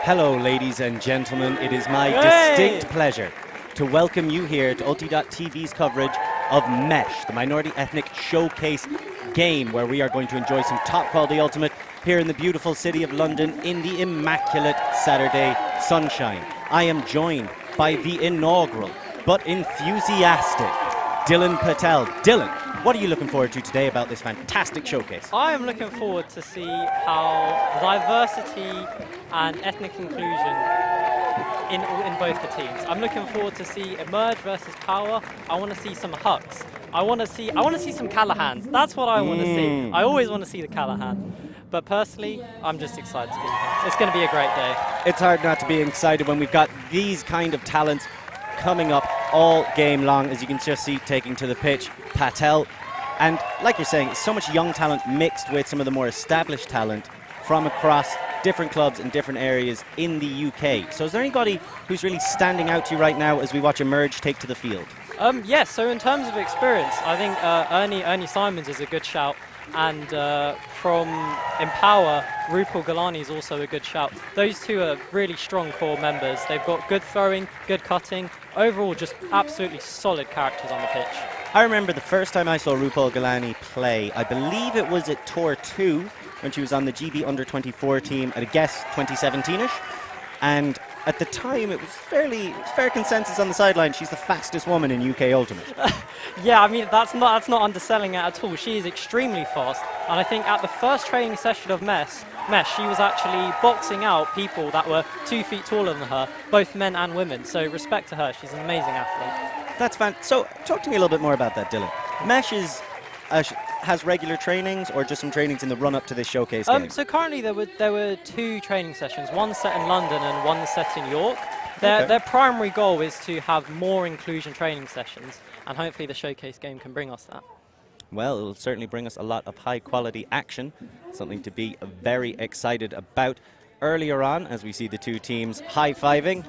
Hello, ladies and gentlemen. It is my distinct pleasure to welcome you here to Ulti.tv's coverage of Mesh, the Minority Ethnic Showcase game, where we are going to enjoy some top-quality Ultimate here in the beautiful city of London in the immaculate Saturday sunshine. I am joined by the inaugural but enthusiastic Dylan Patel. Dylan, what are you looking forward to today about this fantastic showcase? I am looking forward to see how diversity and ethnic inclusion in both the teams. I'm looking forward to see Emerge versus Power. I want to see some Hucks. I want to see some Callahans. That's what I want to see. I always want to see the Callahan. But personally, I'm just excited to be here. It's going to be a great day. It's hard not to be excited when we've got these kind of talents coming up all game long, as you can just see taking to the pitch, Patel. And like you're saying, so much young talent mixed with some of the more established talent from across different clubs in different areas in the UK. So is there anybody who's really standing out to you right now as we watch Emerge take to the field? Yes, so in terms of experience, I think Ernie Simons is a good shout. And from Empower, Rupal Galani is also a good shout. Those two are really strong core members. They've got good throwing, good cutting, overall just absolutely solid characters on the pitch. I remember the first time I saw Rupal Galani play, I believe it was at Tour 2 when she was on the GB Under-24 team at, I guess, 2017-ish. And at the time, it was fair consensus on the sideline. She's the fastest woman in UK Ultimate. Yeah, I mean, that's not underselling it at all. She is extremely fast. And I think at the first training session of Mesh, she was actually boxing out people that were 2 feet taller than her, both men and women. So respect to her. She's an amazing athlete. That's fantastic. So talk to me a little bit more about that, Dylan. Mesh is... has regular trainings or just some trainings in the run-up to this showcase game? So currently there were 2 training sessions, one set in London and one set in York. Their primary goal is to have more inclusion training sessions, and hopefully the showcase game can bring us that. Well, it'll certainly bring us a lot of high-quality action, something to be very excited about. Earlier on, as we see the two teams high-fiving,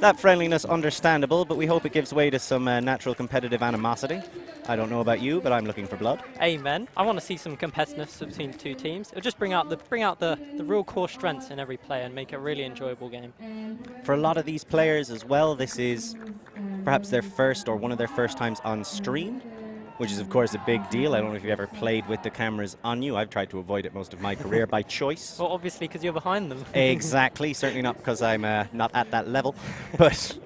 that friendliness understandable, but we hope it gives way to some natural competitive animosity. I don't know about you, but I'm looking for blood. Amen. I want to see some competitiveness between the two teams. It'll just bring out the real core strengths in every player and make it a really enjoyable game. For a lot of these players as well, this is perhaps their first or one of their first times on stream, which is of course a big deal. I don't know if you've ever played with the cameras on you. I've tried to avoid it most of my career by choice. Well, obviously because you're behind them. Exactly, certainly not because I'm not at that level. But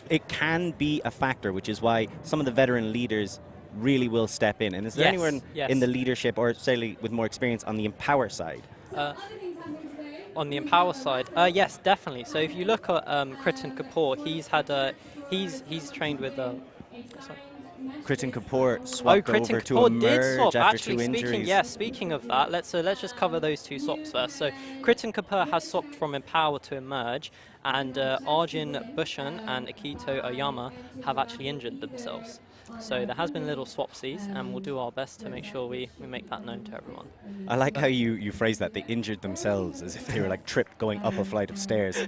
it can be a factor, which is why some of the veteran leaders really will step in. And is there anyone in the leadership, or say with more experience on the Empower side? On the Empower side, yes, definitely. So if you look at Kritin Kapoor, he's trained with... Kritin Kapoor swapped over to Emerge after 2 injuries. Speaking of that, let's just cover those 2 swaps first. So Kritin Kapoor has swapped from Empower to Emerge, and Arjun Bhushan and Akito Oyama have actually injured themselves. So there has been little swapsies, and we'll do our best to make sure we make that known to everyone. I like how you phrase that. They injured themselves as if they were like tripped going up a flight of stairs.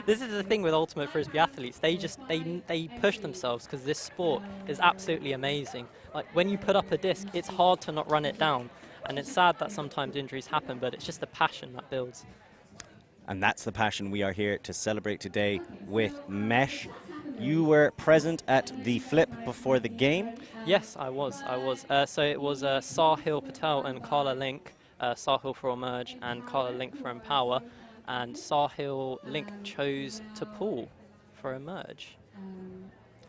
This is the thing with Ultimate Frisbee athletes. They push themselves because this sport is absolutely amazing. Like when you put up a disc, it's hard to not run it down. And it's sad that sometimes injuries happen, but it's just the passion that builds. And that's the passion we are here to celebrate today with Mesh. You were present at the flip before the game? Yes, I was. So it was Sahil Patel and Carla Link, Sahil for Emerge and Carla Link for Empower, and Sahil Link chose to pull for Emerge.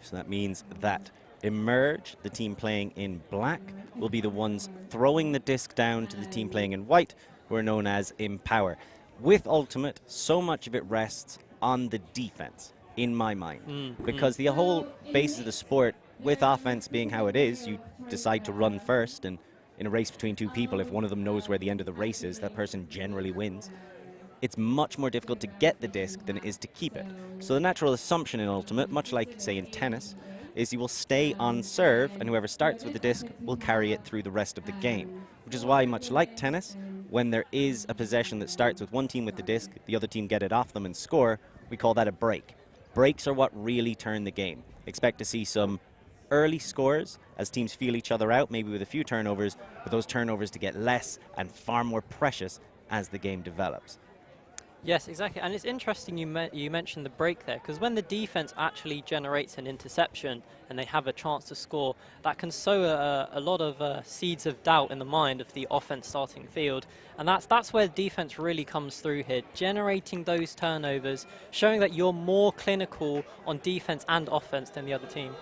So that means that Emerge, the team playing in black, will be the ones throwing the disc down to the team playing in white, who are known as Empower. With Ultimate, so much of it rests on the defense, in my mind. Because the whole basis of the sport, with offense being how it is, you decide to run first, and in a race between 2 people, if one of them knows where the end of the race is, that person generally wins. It's much more difficult to get the disc than it is to keep it. So the natural assumption in Ultimate, much like, say, in tennis, is you will stay on serve, and whoever starts with the disc will carry it through the rest of the game. Which is why, much like tennis, when there is a possession that starts with one team with the disc, the other team get it off them and score, we call that a break. Breaks are what really turn the game. Expect to see some early scores as teams feel each other out, maybe with a few turnovers, but those turnovers to get less and far more precious as the game develops. Yes, exactly. And it's interesting you mentioned the break there, because when the defense actually generates an interception and they have a chance to score, that can sow a lot of seeds of doubt in the mind of the offense starting field. And that's where defense really comes through here, generating those turnovers, showing that you're more clinical on defense and offense than the other team.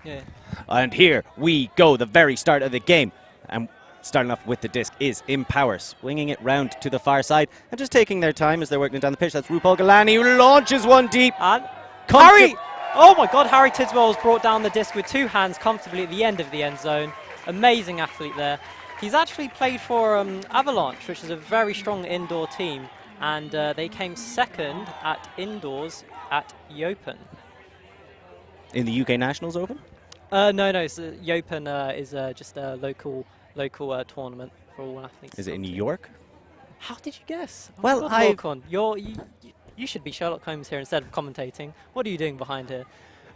Yeah. And here we go, the very start of the game. And starting off with the disc is Empower, swinging it round to the far side and just taking their time as they're working it down the pitch. That's Willem Garnier, who launches one deep. And Harry! Oh my God, Harry Tidswell has brought down the disc with 2 hands comfortably at the end of the end zone. Amazing athlete there. He's actually played for Avalanche, which is a very strong indoor team. And they came second at indoors at Open. In the UK Nationals Open? No, it's Open is just a local tournament for all athletes. Is it in New York? How did you guess? Oh well, you should be Sherlock Holmes here instead of commentating. What are you doing behind here?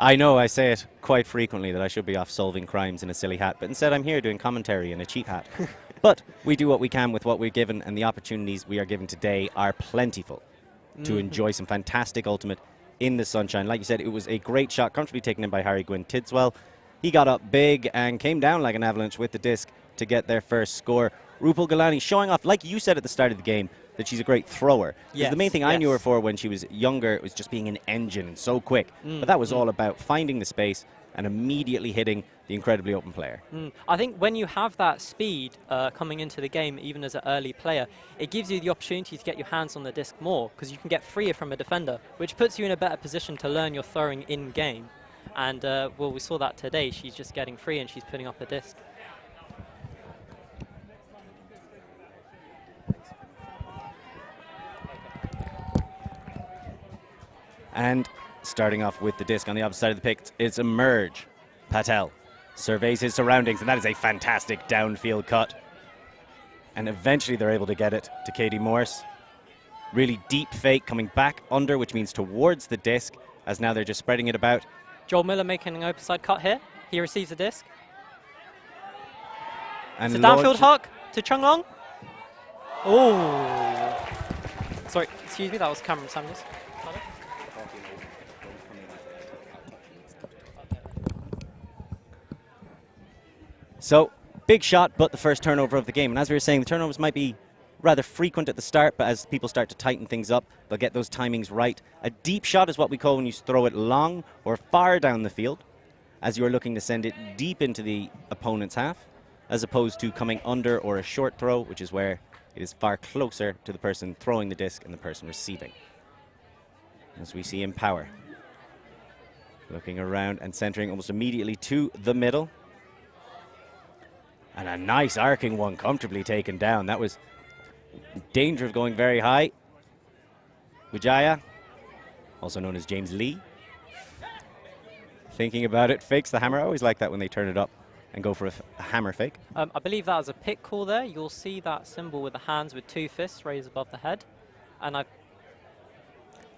I know, I say it quite frequently that I should be off solving crimes in a silly hat, but instead I'm here doing commentary in a cheap hat. But we do what we can with what we're given, and the opportunities we are given today are plentiful to enjoy some fantastic Ultimate in the sunshine. Like you said, it was a great shot, comfortably taken in by Harry Gwyn Tidswell. He got up big and came down like an avalanche with the disc to get their first score. Willem Garnier showing off, like you said at the start of the game, that she's a great thrower. Yes, the main thing I knew her for when she was younger was just being an engine and so quick. But that was all about finding the space and immediately hitting the incredibly open player. I think when you have that speed coming into the game, even as an early player, it gives you the opportunity to get your hands on the disc more, because you can get freer from a defender, which puts you in a better position to learn your throwing in-game. And, well, we saw that today. She's just getting free and she's putting up a disc. And starting off with the disc on the opposite side of the pitch, it's Emerge. Patel surveys his surroundings, and that is a fantastic downfield cut. And eventually they're able to get it to Katie Morse. Really deep fake coming back under, which means towards the disc, as now they're just spreading it about. Joel Miller making an open side cut here. He receives the disc. And it's a downfield huck to Chung Long. Oh. Sorry, excuse me, that was Cameron Samuels. So, big shot, but the first turnover of the game. And as we were saying, the turnovers might be rather frequent at the start, but as people start to tighten things up, they'll get those timings right. A deep shot is what we call when you throw it long or far down the field, as you are looking to send it deep into the opponent's half, as opposed to coming under or a short throw, which is where it is far closer to the person throwing the disc and the person receiving. As we see Empower, looking around and centering almost immediately to the middle. And a nice arcing one comfortably taken down. That was danger of going very high. Vijaya, also known as James Lee. Thinking about it, fakes the hammer. I always like that when they turn it up and go for a hammer fake. I believe that was a pick call there. You'll see that symbol with the hands with 2 fists raised above the head. And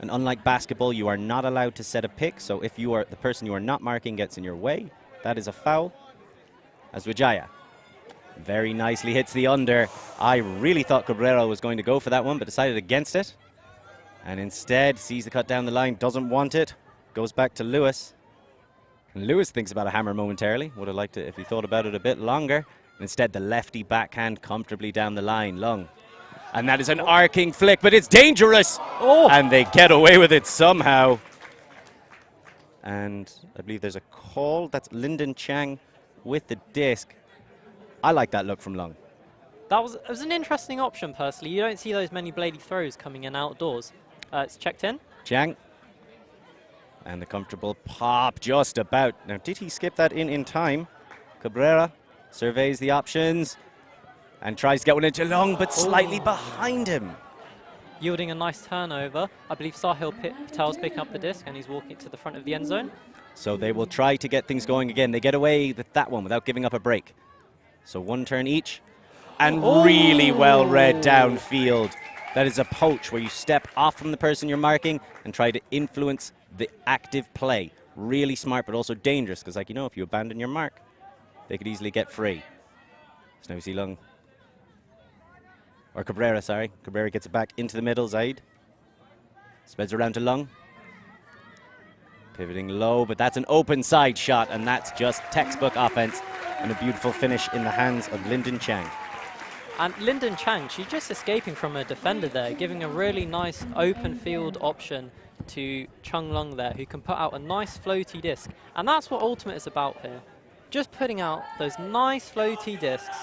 unlike basketball, you are not allowed to set a pick. So if you are the person you are not marking gets in your way, that is a foul. As Vijaya very nicely hits the under. I really thought Cabrera was going to go for that one, but decided against it. And instead sees the cut down the line, doesn't want it. Goes back to Lewis. And Lewis thinks about a hammer momentarily. Would have liked it if he thought about it a bit longer. Instead, the lefty backhand comfortably down the line, Long. And that is an arcing flick, but it's dangerous. Oh. And they get away with it somehow. And I believe there's a call. That's Lyndon Chang with the disc. I like that look from Long. It was an interesting option, personally. You don't see those many bladed throws coming in outdoors. It's checked in. Chang. And the comfortable pop just about. Now, did he skip that in time? Cabrera surveys the options and tries to get one into Long, but slightly behind him. Yielding a nice turnover. I believe Sahil Patel's picking up the disc and he's walking to the front of the end zone. So they will try to get things going again. They get away with that one without giving up a break. So one turn each, and really well read downfield. That is a poach where you step off from the person you're marking and try to influence the active play. Really smart, but also dangerous, because, like, you know, if you abandon your mark, they could easily get free. So now we see Lung. Or Cabrera, sorry. Cabrera gets it back into the middle. Zaid spreads around to Lung. Pivoting low, but that's an open side shot, and that's just textbook offense and a beautiful finish in the hands of Lyndon Chang. And Lyndon Chang, she's just escaping from a defender there, giving a really nice open field option to Chung Lung there, who can put out a nice floaty disc. And that's what Ultimate is about here. Just putting out those nice floaty discs,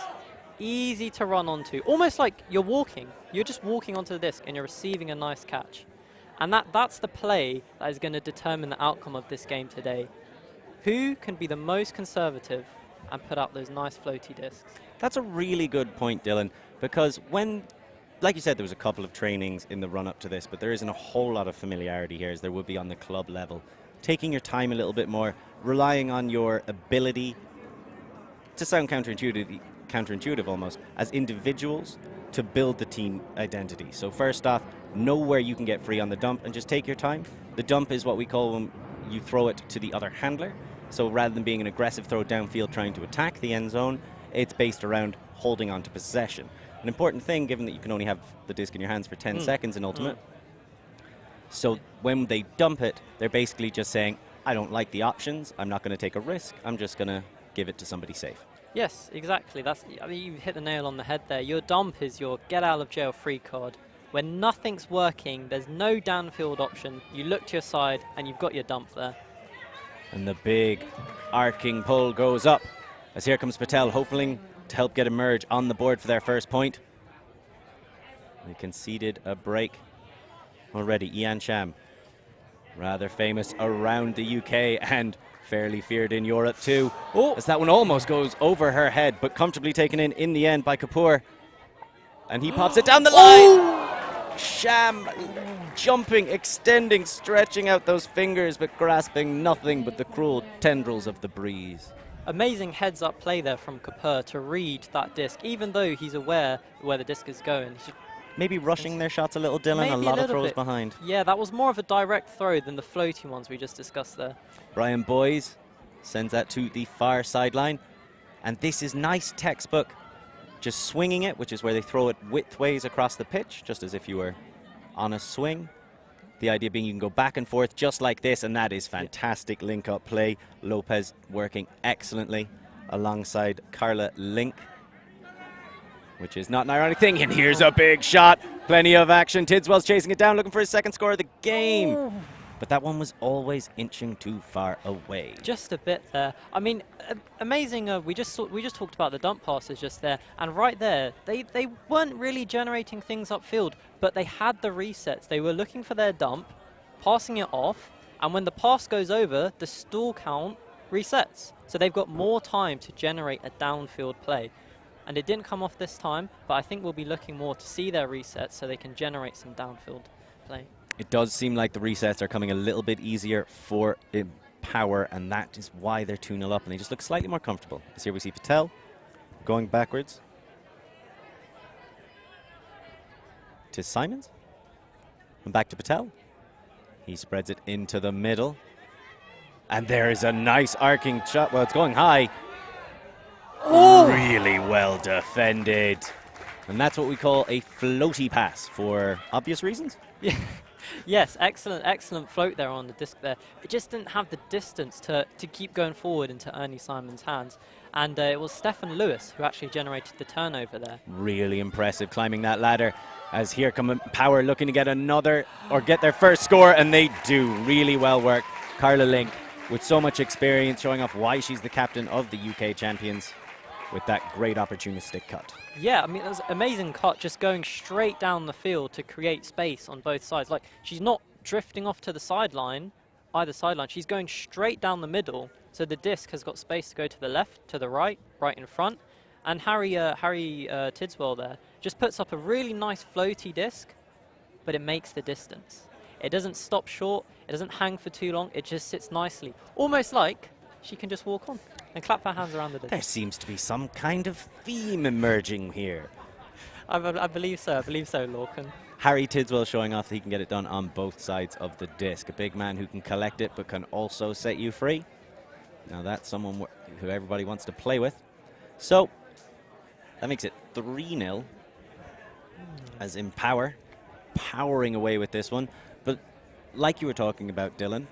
easy to run onto, almost like you're walking. You're just walking onto the disc and you're receiving a nice catch. And that's the play that is going to determine the outcome of this game today. Who can be the most conservative and put out those nice floaty discs? That's a really good point, Dylan, because when, like you said, there was a couple of trainings in the run-up to this, but there isn't a whole lot of familiarity here as there would be on the club level. Taking your time a little bit more, relying on your ability to sound counterintuitive almost, as individuals to build the team identity. So first off, know where you can get free on the dump and just take your time. The dump is what we call when you throw it to the other handler. So rather than being an aggressive throw downfield trying to attack the end zone, it's based around holding on to possession. An important thing, given that you can only have the disc in your hands for 10 seconds in Ultimate. So when they dump it, they're basically just saying, I don't like the options, I'm not going to take a risk, I'm just going to give it to somebody safe. Yes, exactly. I mean, you hit the nail on the head there. Your dump is your get out of jail free card. When nothing's working, there's no downfield option, you look to your side and you've got your dump there. And the big arcing pull goes up as here comes Patel, hoping to help get Emerge on the board for their first point. They conceded a break already. Ian Cham, rather famous around the UK and fairly feared in Europe too. Oh, as that one almost goes over her head, but comfortably taken in the end by Kapoor. And he pops it down the line. Cham jumping, extending, stretching out those fingers, but grasping nothing but the cruel tendrils of the breeze. Amazing heads-up play there from Kapoor to read that disc, even though he's aware where the disc is going. Maybe rushing their shots a little, Dylan, maybe a lot of throws bit behind. Yeah, that was more of a direct throw than the floating ones we just discussed there. Brian Boys sends that to the far sideline. And this is nice textbook. Just swinging it, which is where they throw it widthways across the pitch, just as if you were on a swing. The idea being you can go back and forth just like this, and that is fantastic link-up play. Lopez working excellently alongside Carla Link, which is not an ironic thing. And here's a big shot. Plenty of action. Tidswell's chasing it down, looking for his second score of the game. Ooh. But that one was always inching too far away. Just a bit there. I mean, amazing. We just talked about the dump passes just there, and right there, they weren't really generating things upfield, but they had the resets. They were looking for their dump, passing it off, and when the pass goes over, the stall count resets. So they've got more time to generate a downfield play. And it didn't come off this time, but I think we'll be looking more to see their resets so they can generate some downfield play. It does seem like the resets are coming a little bit easier for Power, and that is why they're 2-0 up, and they just look slightly more comfortable. As here we see Patel going backwards to Simons, and back to Patel. He spreads it into the middle, and there is a nice arcing shot. Well, it's going high. Oh. Really well defended. And that's what we call a floaty pass for obvious reasons. Yeah. Yes, excellent float there on the disc there. It just didn't have the distance to keep going forward into Ernie Simon's hands. And it was Stefan Lewis who actually generated the turnover there. Really impressive climbing that ladder. As here come Power looking to get another, or get their first score, and they do. Really well work. Carla Link with so much experience, showing off why she's the captain of the UK champions with that great opportunistic cut. Yeah, I mean, it was an amazing cut, just going straight down the field to create space on both sides. Like, she's not drifting off to the sideline, either sideline. She's going straight down the middle, so the disc has got space to go to the left, to the right, right in front. And Harry Tidswell there just puts up a really nice floaty disc, but it makes the distance. It doesn't stop short, it doesn't hang for too long, it just sits nicely. Almost like she can just walk on and clap her hands around the disc. There seems to be some kind of theme emerging here. I believe so, Lorcan. Harry Tidswell showing off that he can get it done on both sides of the disc. A big man who can collect it but can also set you free. Now that's someone who everybody wants to play with. So That makes it 3-0 as Empower powering away with this one. But like you were talking about, Dylan,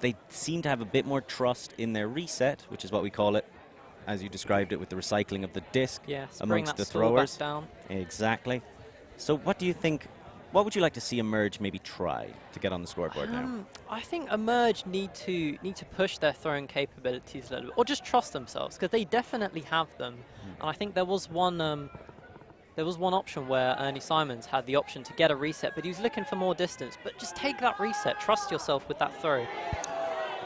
they seem to have a bit more trust in their reset, which is what we call it, as you described it, with the recycling of the disc amongst the throwers. Down. Exactly. So what do you think, what would you like to see Emerge maybe try to get on the scoreboard now? I think Emerge need to push their throwing capabilities a little bit, or just trust themselves, because they definitely have them. And I think there was one option where Ernie Simons had the option to get a reset, but he was looking for more distance. But just take that reset, trust yourself with that throw.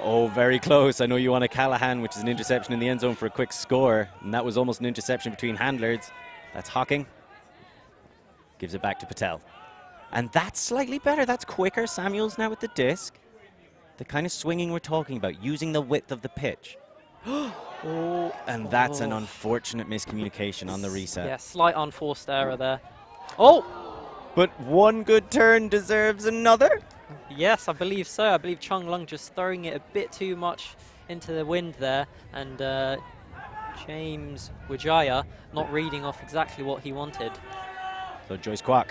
Oh, very close. I know you want a Callahan, which is an interception in the end zone for a quick score, and that was almost an interception between handlers. That's Hocking. Gives it back to Patel. And that's slightly better. That's quicker. Samuel's now with the disc. The kind of swinging we're talking about, using the width of the pitch. And that's an unfortunate miscommunication on the reset. Yeah, slight unforced error there. Oh! But one good turn deserves another? Yes, I believe so. I believe Chung Lung just throwing it a bit too much into the wind there, and James Wijaya not reading off exactly what he wanted. So Joyce Kwok,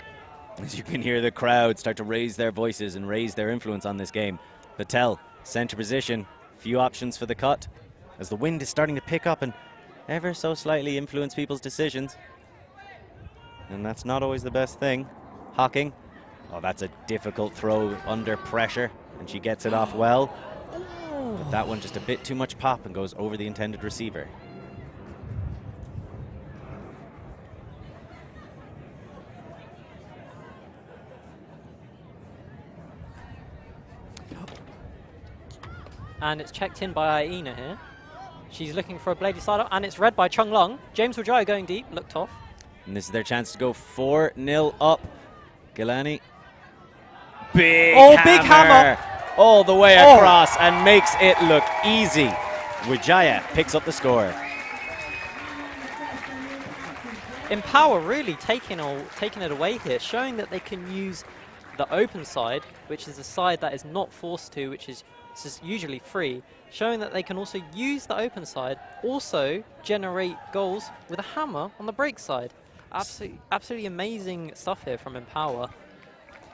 as you can hear the crowd start to raise their voices and raise their influence on this game. Patel, center position, few options for the cut, as the wind is starting to pick up and ever so slightly influence people's decisions. And that's not always the best thing. Hocking. Oh, that's a difficult throw under pressure, and she gets it off well. But that one just a bit too much pop and goes over the intended receiver. And it's checked in by Aina here. She's looking for a bladed side, and it's read by Chung Lung. James Wijaya going deep, looked off. And this is their chance to go 4-0 up. Gilani. Big hammer all the way across and makes it look easy. Wijaya picks up the score. Empower really taking it away here, showing that they can use the open side, which is a side that is not forced to, which is usually free, showing that they can also use the open side, also generate goals with a hammer on the break side. Absolutely amazing stuff here from Empower.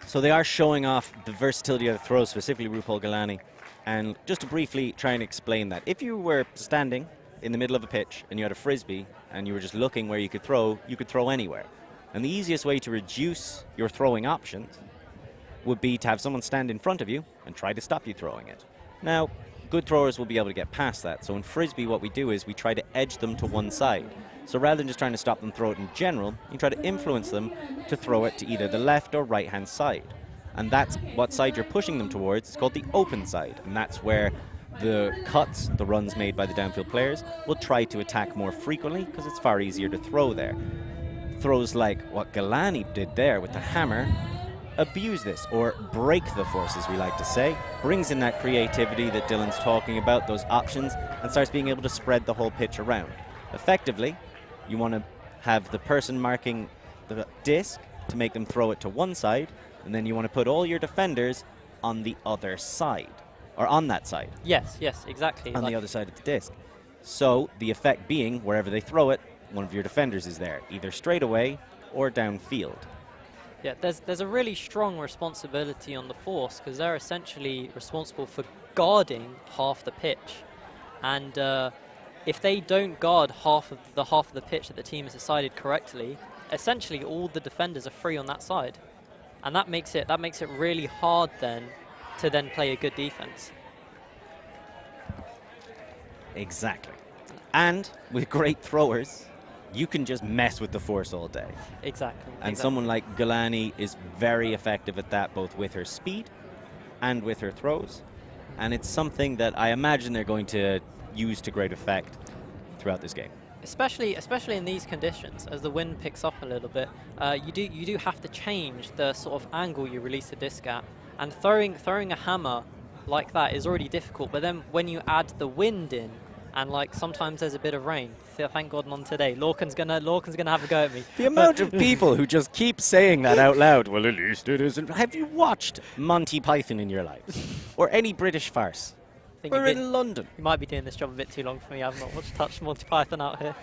So they are showing off the versatility of the throw, specifically RuPaul Gilani. And just to briefly try and explain that, if you were standing in the middle of a pitch and you had a frisbee and you were just looking where you could throw anywhere. And the easiest way to reduce your throwing options would be to have someone stand in front of you and try to stop you throwing it. Now, good throwers will be able to get past that. So in frisbee, what we do is we try to edge them to one side. So rather than just trying to stop them throw it in general, you try to influence them to throw it to either the left or right-hand side. And that's what side you're pushing them towards. It's called the open side. And that's where the cuts, the runs made by the downfield players, will try to attack more frequently because it's far easier to throw there. Throws like what Gilani did there with the hammer abuse this, or break the force, as we like to say, brings in that creativity that Dylan's talking about, those options, and starts being able to spread the whole pitch around. Effectively, you want to have the person marking the disc to make them throw it to one side, and then you want to put all your defenders on the other side, or on that side. Yes, exactly. On the other side of the disc. So the effect being, wherever they throw it, one of your defenders is there, either straight away or downfield. Yeah, there's a really strong responsibility on the force because they're essentially responsible for guarding half the pitch. And if they don't guard half of the pitch that the team has decided correctly, essentially all the defenders are free on that side. And that makes it really hard then to play a good defense. Exactly. And with great throwers, you can just mess with the force all day. Exactly. And someone like Gilani is very effective at that, both with her speed and with her throws. And it's something that I imagine they're going to use to great effect throughout this game. Especially in these conditions, as the wind picks up a little bit, you do have to change the sort of angle you release the disc at. And throwing a hammer like that is already difficult, but then when you add the wind in, and like sometimes there's a bit of rain. So thank God none today. Lorcan's gonna have a go at me. The amount of people who just keep saying that out loud. Well, at least it isn't. Have you watched Monty Python in your life, or any British farce? We're in London. You might be doing this job a bit too long for me. I've not touched Monty Python out here.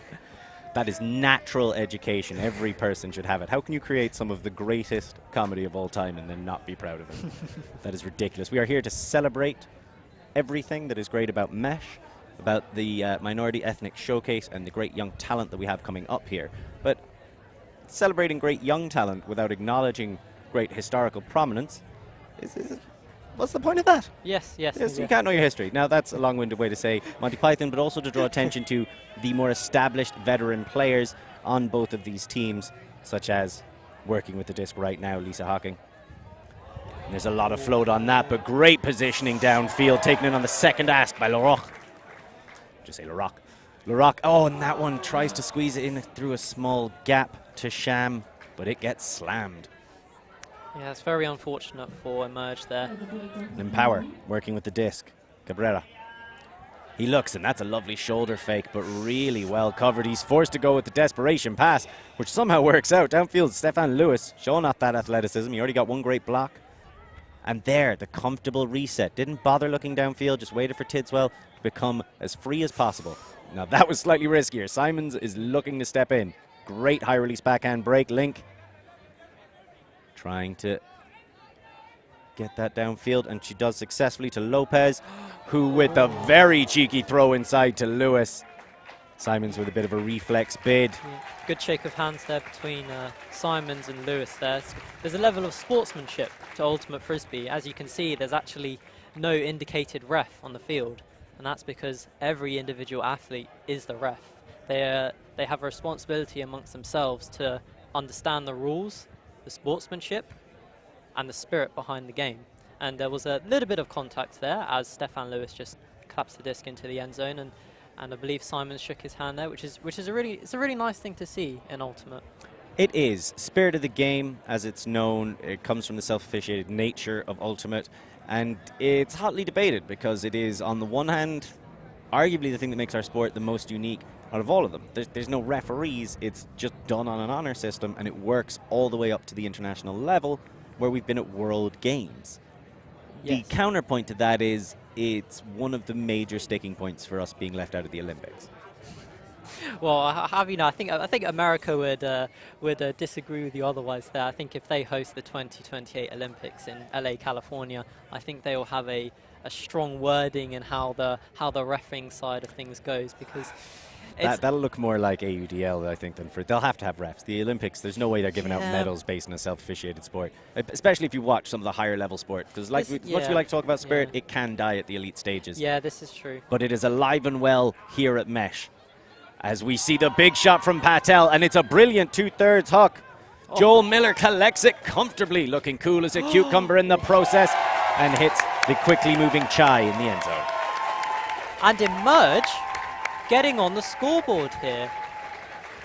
That is natural education. Every person should have it. How can you create some of the greatest comedy of all time and then not be proud of it? That is ridiculous. We are here to celebrate everything that is great about Mesh, about the minority ethnic showcase and the great young talent that we have coming up here. But celebrating great young talent without acknowledging great historical prominence what's the point of that? Yes, you can't know your history. Now, that's a long-winded way to say Monty Python, but also to draw attention to the more established veteran players on both of these teams, such as working with the disc right now, Lisa Hocking. And there's a lot of float on that, but great positioning downfield, taken in on the second ask by Laroc. Just say Laroc. Laroc, oh, and that one tries to squeeze it in through a small gap to Sham, but it gets slammed. Yeah, it's very unfortunate for Emerge there. And Power working with the disc. Cabrera. He looks, and that's a lovely shoulder fake, but really well covered. He's forced to go with the desperation pass, which somehow works out. Downfield, Stefan Lewis showing off that athleticism. He already got one great block. And there, the comfortable reset. Didn't bother looking downfield, just waited for Tidswell to become as free as possible. Now, that was slightly riskier. Simons is looking to step in. Great high release backhand break. Link trying to get that downfield, and she does successfully to Lopez, who with a very cheeky throw inside to Lewis. Simons with a bit of a reflex bid. Yeah. Good shake of hands there between Simons and Lewis there. So there's a level of sportsmanship to Ultimate Frisbee. As you can see, there's actually no indicated ref on the field, and that's because every individual athlete is the ref. They have a responsibility amongst themselves to understand the rules, the sportsmanship, and the spirit behind the game. And there was a little bit of contact there as Stefan Lewis just claps the disc into the end zone, and I believe Simons shook his hand there, which is a really nice thing to see in Ultimate. It is. Spirit of the game, as it's known, it comes from the self-officiated nature of Ultimate, and it's hotly debated because it is, on the one hand, arguably the thing that makes our sport the most unique out of all of them. There's no referees, it's just done on an honor system, and it works all the way up to the international level where we've been at World Games. Yes. The counterpoint to that is it's one of the major sticking points for us being left out of the Olympics. Well, I think America would disagree with you otherwise there. I think if they host the 2028 Olympics in LA, California, I think they will have a strong wording in how the reffing side of things goes, because that'll look more like AUDL, I think, than for. They'll have to have refs. The Olympics, there's no way they're giving out medals based on a self-officiated sport, especially if you watch some of the higher level sport. Because much we like to talk about spirit, it can die at the elite stages. Yeah, this is true. But it is alive and well here at Mesh, as we see the big shot from Patel, and it's a brilliant 2/3 hook. Oh. Joel Miller collects it comfortably, looking cool as a cucumber in the process, and hits the quickly moving Chai in the end zone. And Emerge getting on the scoreboard here.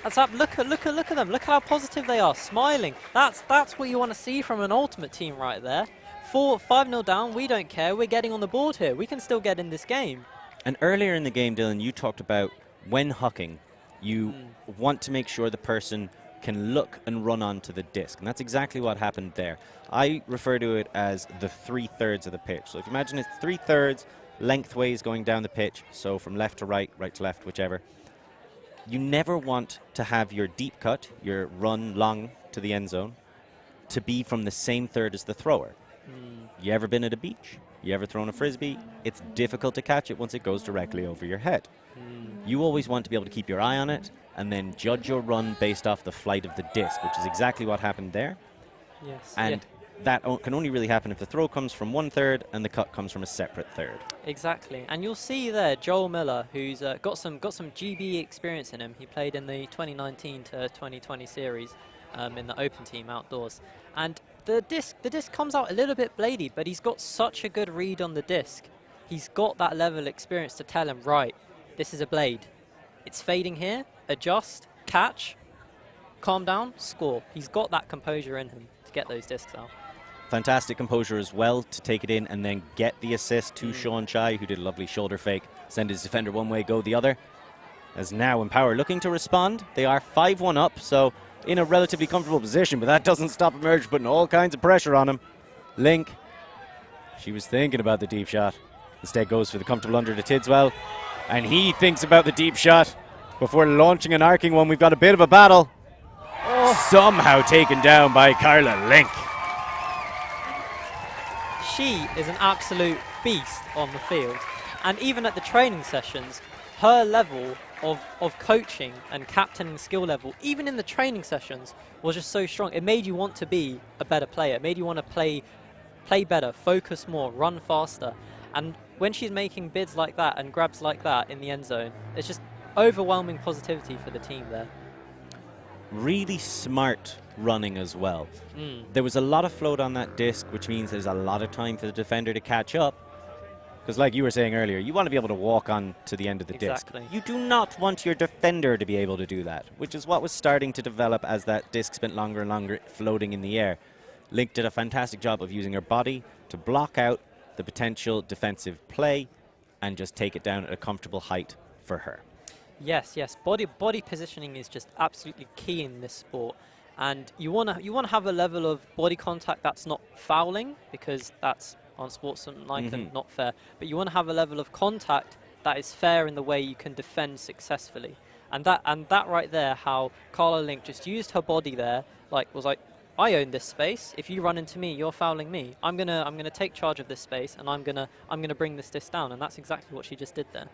That's up. Look at them. Look how positive they are, smiling. That's what you want to see from an Ultimate team right there. 5-0 down. We don't care. We're getting on the board here. We can still get in this game. And earlier in the game, Dylan, you talked about when hucking, you want to make sure the person can look and run onto the disc, and that's exactly what happened there. I refer to it as the 3/3 of the pitch. So if you imagine it's 3/3 lengthways going down the pitch, so from left to right, right to left, whichever. You never want to have your deep cut, your run long to the end zone, to be from the same third as the thrower. You ever been at a beach? You ever thrown a frisbee? It's difficult to catch it once it goes directly over your head. You always want to be able to keep your eye on it and then judge your run based off the flight of the disc, which is exactly what happened there. Yes. And that can only really happen if the throw comes from 1/3 and the cut comes from a separate third. Exactly. And you'll see there Joel Miller, who's got some GB experience in him. He played in the 2019 to 2020 series in the open team outdoors. And the disc comes out a little bit bladed, but he's got such a good read on the disc. He's got that level of experience to tell him, right, this is a blade. It's fading here, adjust, catch, calm down, score. He's got that composure in him to get those discs out. Fantastic composure as well to take it in and then get the assist to Sean Chai, who did a lovely shoulder fake, send his defender one way, go the other. As now Empower looking to respond. They are 5-1 up, so in a relatively comfortable position, but that doesn't stop Emerge putting all kinds of pressure on him. Link, she was thinking about the deep shot. Instead goes for the comfortable under to Tidswell, and he thinks about the deep shot. before launching an arcing one. We've got a bit of a battle. Somehow taken down by Carla Link. She is an absolute beast on the field. And even at the training sessions, her level of coaching and captaining skill level, even in the training sessions, was just so strong. It made you want to be a better player. It made you want to play better, focus more, run faster. And when she's making bids like that and grabs like that in the end zone, it's just overwhelming positivity for the team there. Really smart running as well. There was a lot of float on that disc, which means there's a lot of time for the defender to catch up. Because like you were saying earlier, you want to be able to walk on to the end of the disc. You do not want your defender to be able to do that, which is what was starting to develop as that disc spent longer and longer floating in the air. Link did a fantastic job of using her body to block out the potential defensive play and just take it down at a comfortable height for her. Yes, yes. Body positioning is just absolutely key in this sport. And you want to have a level of body contact that's not fouling, because that's unsportsmanlike and not fair. But you want to have a level of contact that is fair in the way you can defend successfully. And that right there, how Carla Link just used her body there, was like, I own this space. If you run into me, you're fouling me. I'm gonna take charge of this space, and I'm gonna bring this disc down. And that's exactly what she just did there.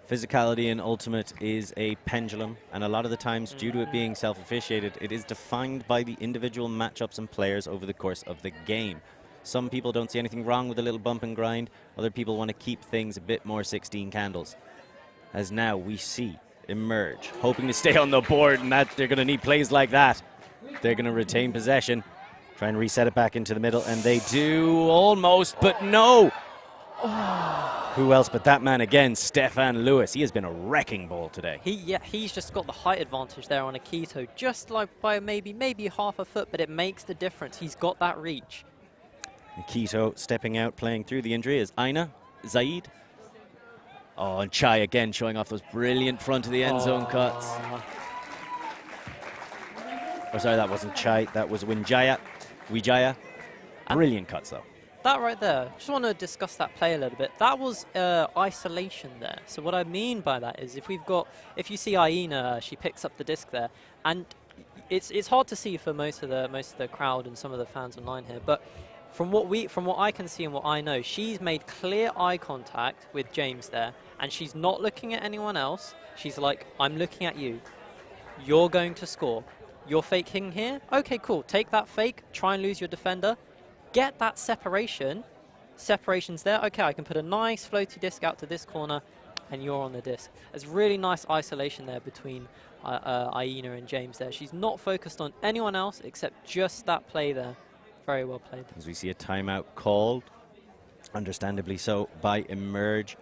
Physicality in Ultimate is a pendulum, and a lot of the times, due to it being self-officiated, it is defined by the individual matchups and players over the course of the game. Some people don't see anything wrong with a little bump and grind. Other people want to keep things a bit more 16 candles. As now we see emerge, hoping to stay on the board, and that they're going to need plays like that. They're going to retain possession, try and reset it back into the middle, and they do almost, but no! Who else but that man again, Stefan Lewis. He has been a wrecking ball today. He's just got the height advantage there on Akito, just like by maybe half a foot, but it makes the difference. He's got that reach. Akito stepping out, playing through the injury is Aina, Zaid. Oh, and Chai again showing off those brilliant front of the end zone cuts. Oh, sorry, that wasn't Chai, that was Wijaya. Brilliant cuts, though. That right there, just want to discuss that play a little bit. That was isolation there. So what I mean by that is if you see Aina, she picks up the disc there, and it's hard to see for most of the crowd and some of the fans online here, but from what I can see and what I know, she's made clear eye contact with James there, and she's not looking at anyone else. She's like, I'm looking at you. You're going to score. You're faking here? Okay, cool. Take that fake, try and lose your defender. Get that separation. Separation's there. Okay, I can put a nice floaty disc out to this corner, and you're on the disc. There's really nice isolation there between Aina and James there. She's not focused on anyone else except just that play there. Very well played. As we see a timeout called, understandably so, by Emerge.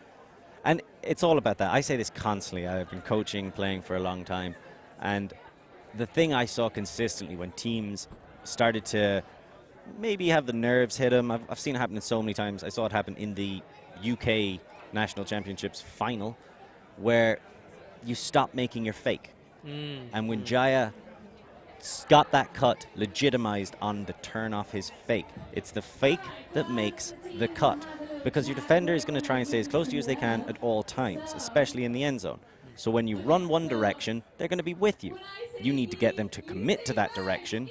And it's all about that. I say this constantly. I've been coaching, playing for a long time. And the thing I saw consistently when teams started to maybe have the nerves hit them, I've seen it happen so many times. I saw it happen in the UK National Championships final, where you stop making your fake. And when Jaya got that cut legitimized on the turn off his fake, it's the fake that makes the cut, because your defender is going to try and stay as close to you as they can at all times, especially in the end zone. So when you run one direction, they're going to be with you. You need to get them to commit to that direction.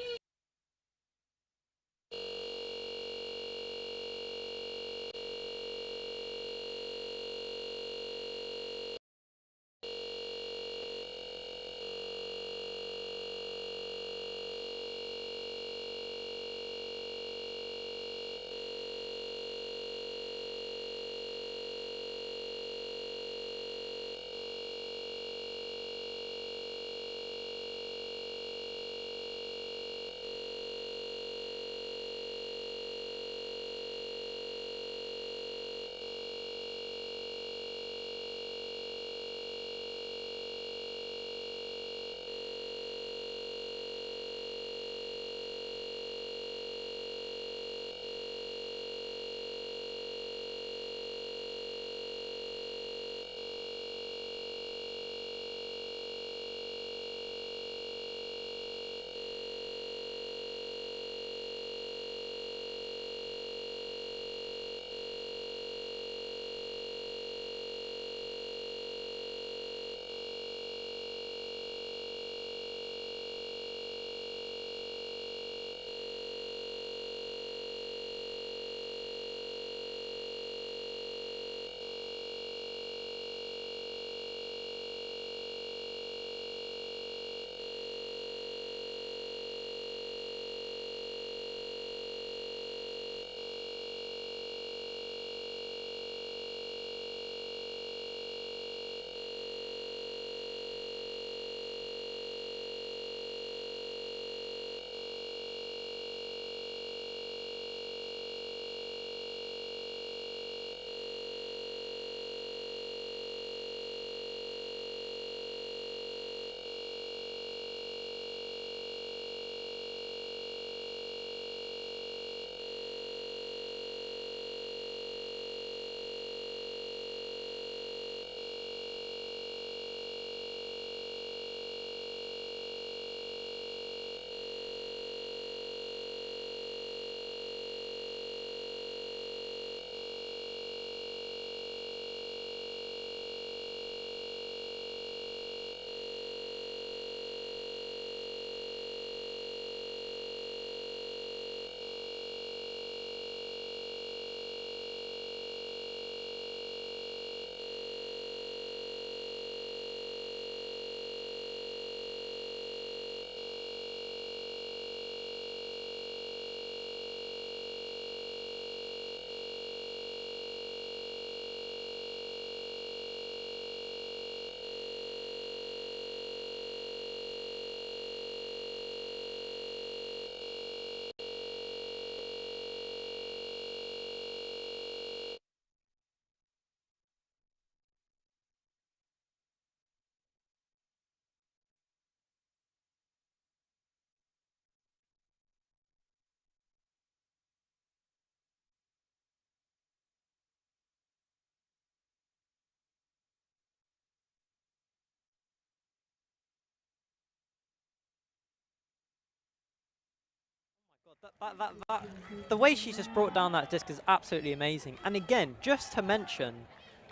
The way she just brought down that disc is absolutely amazing. And again, just to mention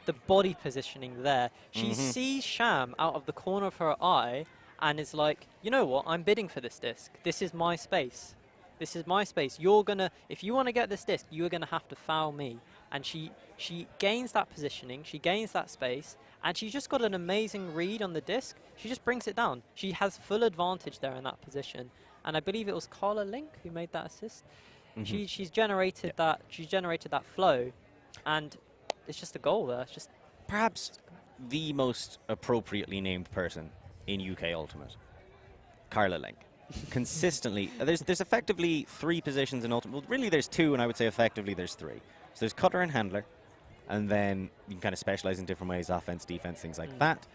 the body positioning there, she sees Sham out of the corner of her eye and is like, you know what, I'm bidding for this disc. This is my space. This is my space. You're gonna, if you want to get this disc, you're gonna have to foul me. And she gains that positioning, she gains that space, and she just got an amazing read on the disc. She just brings it down. She has full advantage there in that position. And I believe it was Carla Link who made that assist. She's generated that. She's generated that flow, and it's just a goal there. It's just perhaps the most appropriately named person in UKUltimate, Carla Link. Consistently, there's effectively 3 positions in Ultimate. Well, really there's 2, and I would say effectively there's 3. So there's cutter and handler, and then you can kind of specialize in different ways, offense, defense, things like that.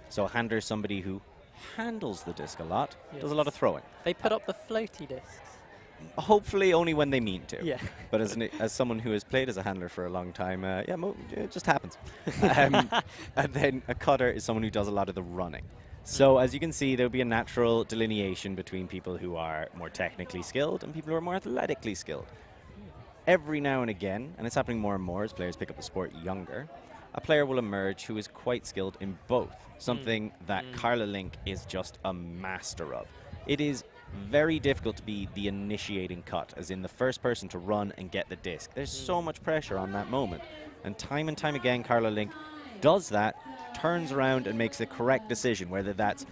So a handler is somebody who handles the disc a lot, does a lot of throwing. They put up the floaty discs. Hopefully only when they mean to. Yeah. But as someone who has played as a handler for a long time, it just happens. And then a cutter is someone who does a lot of the running. So as you can see, there'll be a natural delineation between people who are more technically skilled and people who are more athletically skilled. Every now and again, and it's happening more and more as players pick up the sport younger, a player will emerge who is quite skilled in both, something that Carla Link is just a master of. It is very difficult to be the initiating cut, as in the first person to run and get the disc. There's so much pressure on that moment. And time again, Carla Link does that, turns around and makes the correct decision, whether that's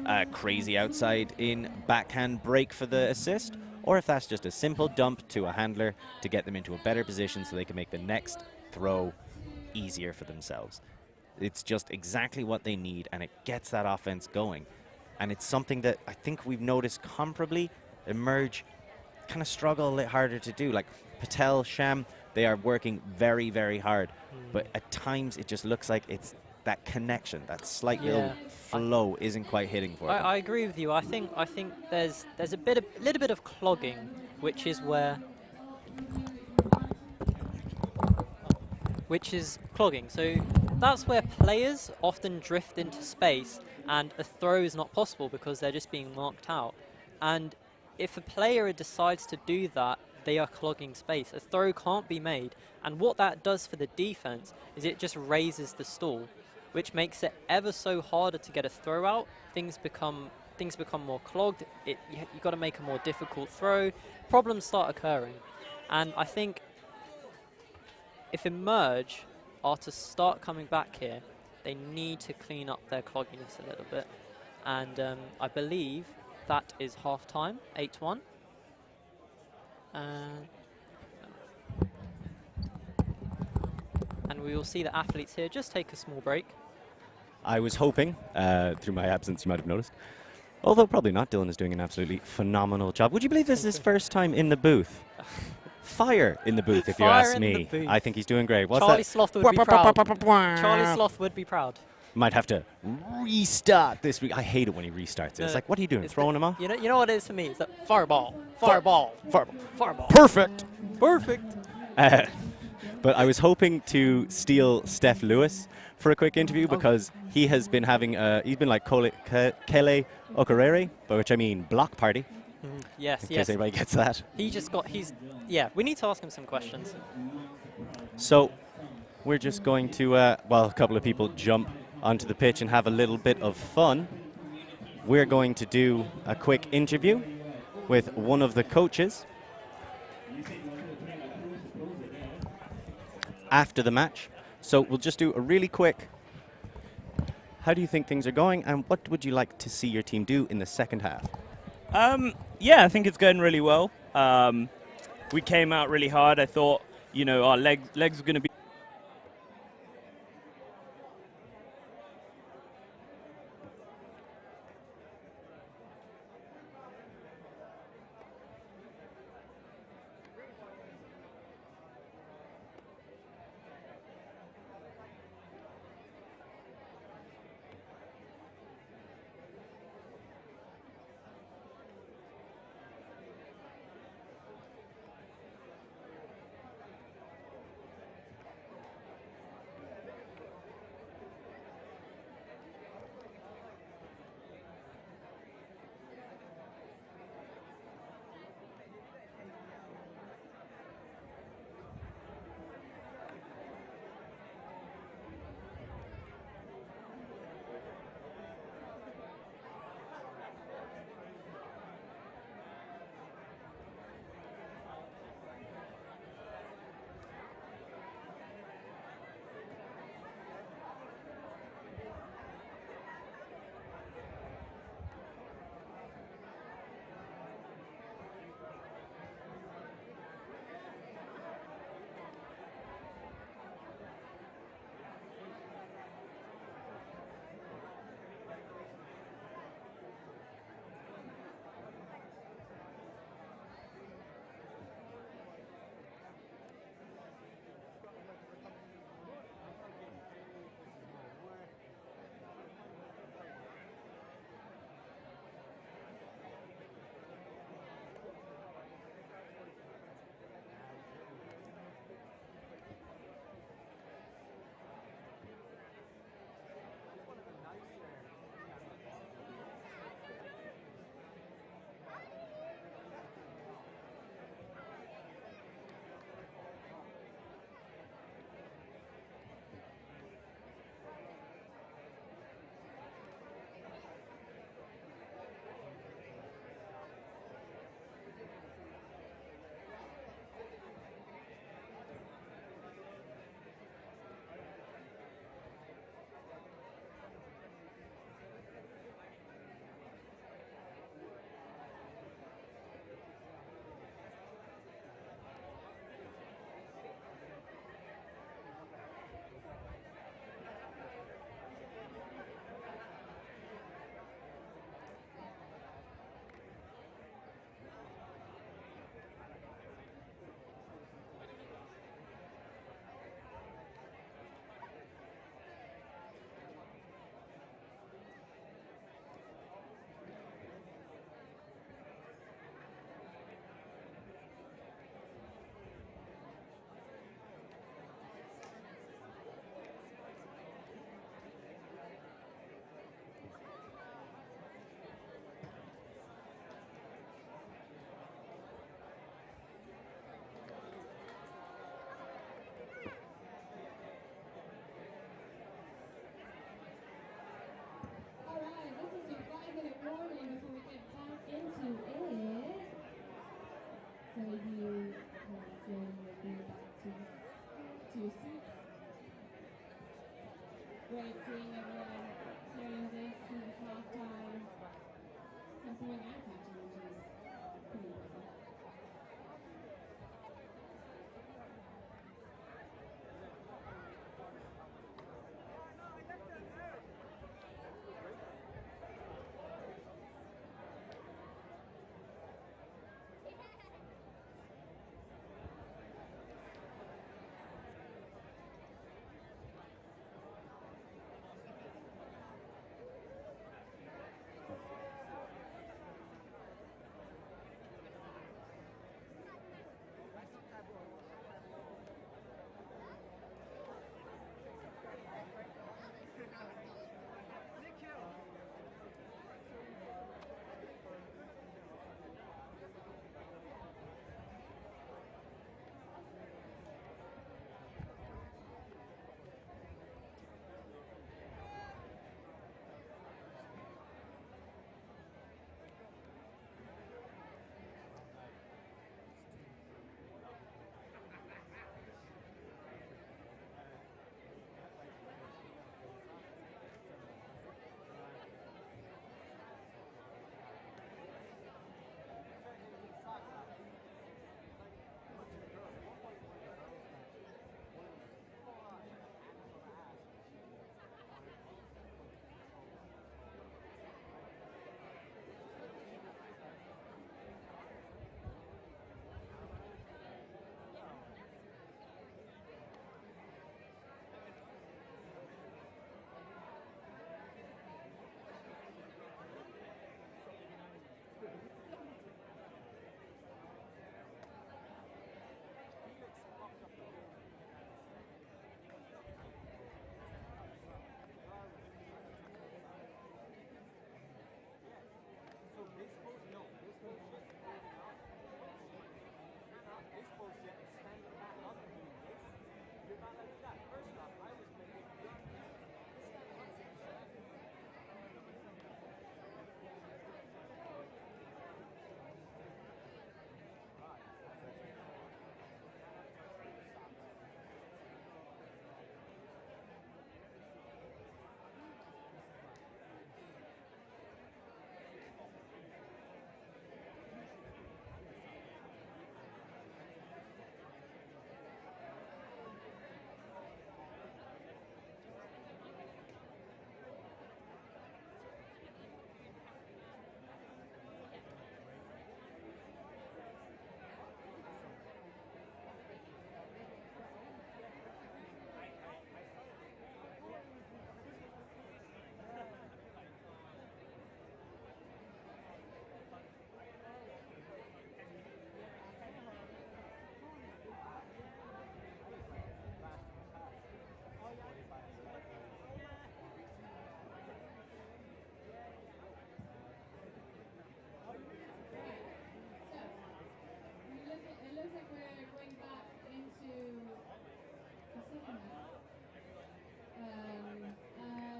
a crazy outside in backhand break for the assist, or if that's just a simple dump to a handler to get them into a better position so they can make the next throw easier for themselves. It's just exactly what they need, and it gets that offense going. And it's something that I think we've noticed comparably emerge kind of struggle a little harder to do. Like Patel, Sham, they are working very, very hard. But at times it just looks like it's that connection, that slight little flow isn't quite hitting for them. I agree with you. I think there's a little bit of clogging, which is clogging. So that's where players often drift into space and a throw is not possible because they're just being marked out. And if a player decides to do that, they are clogging space. A throw can't be made. And what that does for the defense is it just raises the stall, which makes it ever so harder to get a throw out. Things become more clogged. You've got to make a more difficult throw. Problems start occurring. And I think if Emerge are to start coming back here, they need to clean up their clogginess a little bit. And I believe that is half time, 8-1. And we will see the athletes here just take a small break. I was hoping, through my absence, you might have noticed. Although probably not, Dylan is doing an absolutely phenomenal job. Would you believe this is his first time in the booth? Fire in the booth, if you ask me. I think he's doing great. What's Charlie that? Sloth would be proud. Charlie Sloth would be proud. Might have to restart this week. I hate it when he restarts it. It's like, what are you doing? Throwing him off? You know what it is for me? It's that fireball. Fireball. Fireball. Perfect. Perfect. But I was hoping to steal Steph Lewis for a quick interview because he has been having, he's been like Kele Okerere, by which I mean block party. Yes, in case anybody gets that. We need to ask him some questions. So we're just going to, while a couple of people jump onto the pitch and have a little bit of fun, we're going to do a quick interview with one of the coaches after the match. So we'll just do a really quick, how do you think things are going and what would you like to see your team do in the second half? Yeah, I think it's going really well. We came out really hard. I thought, our legs were going to be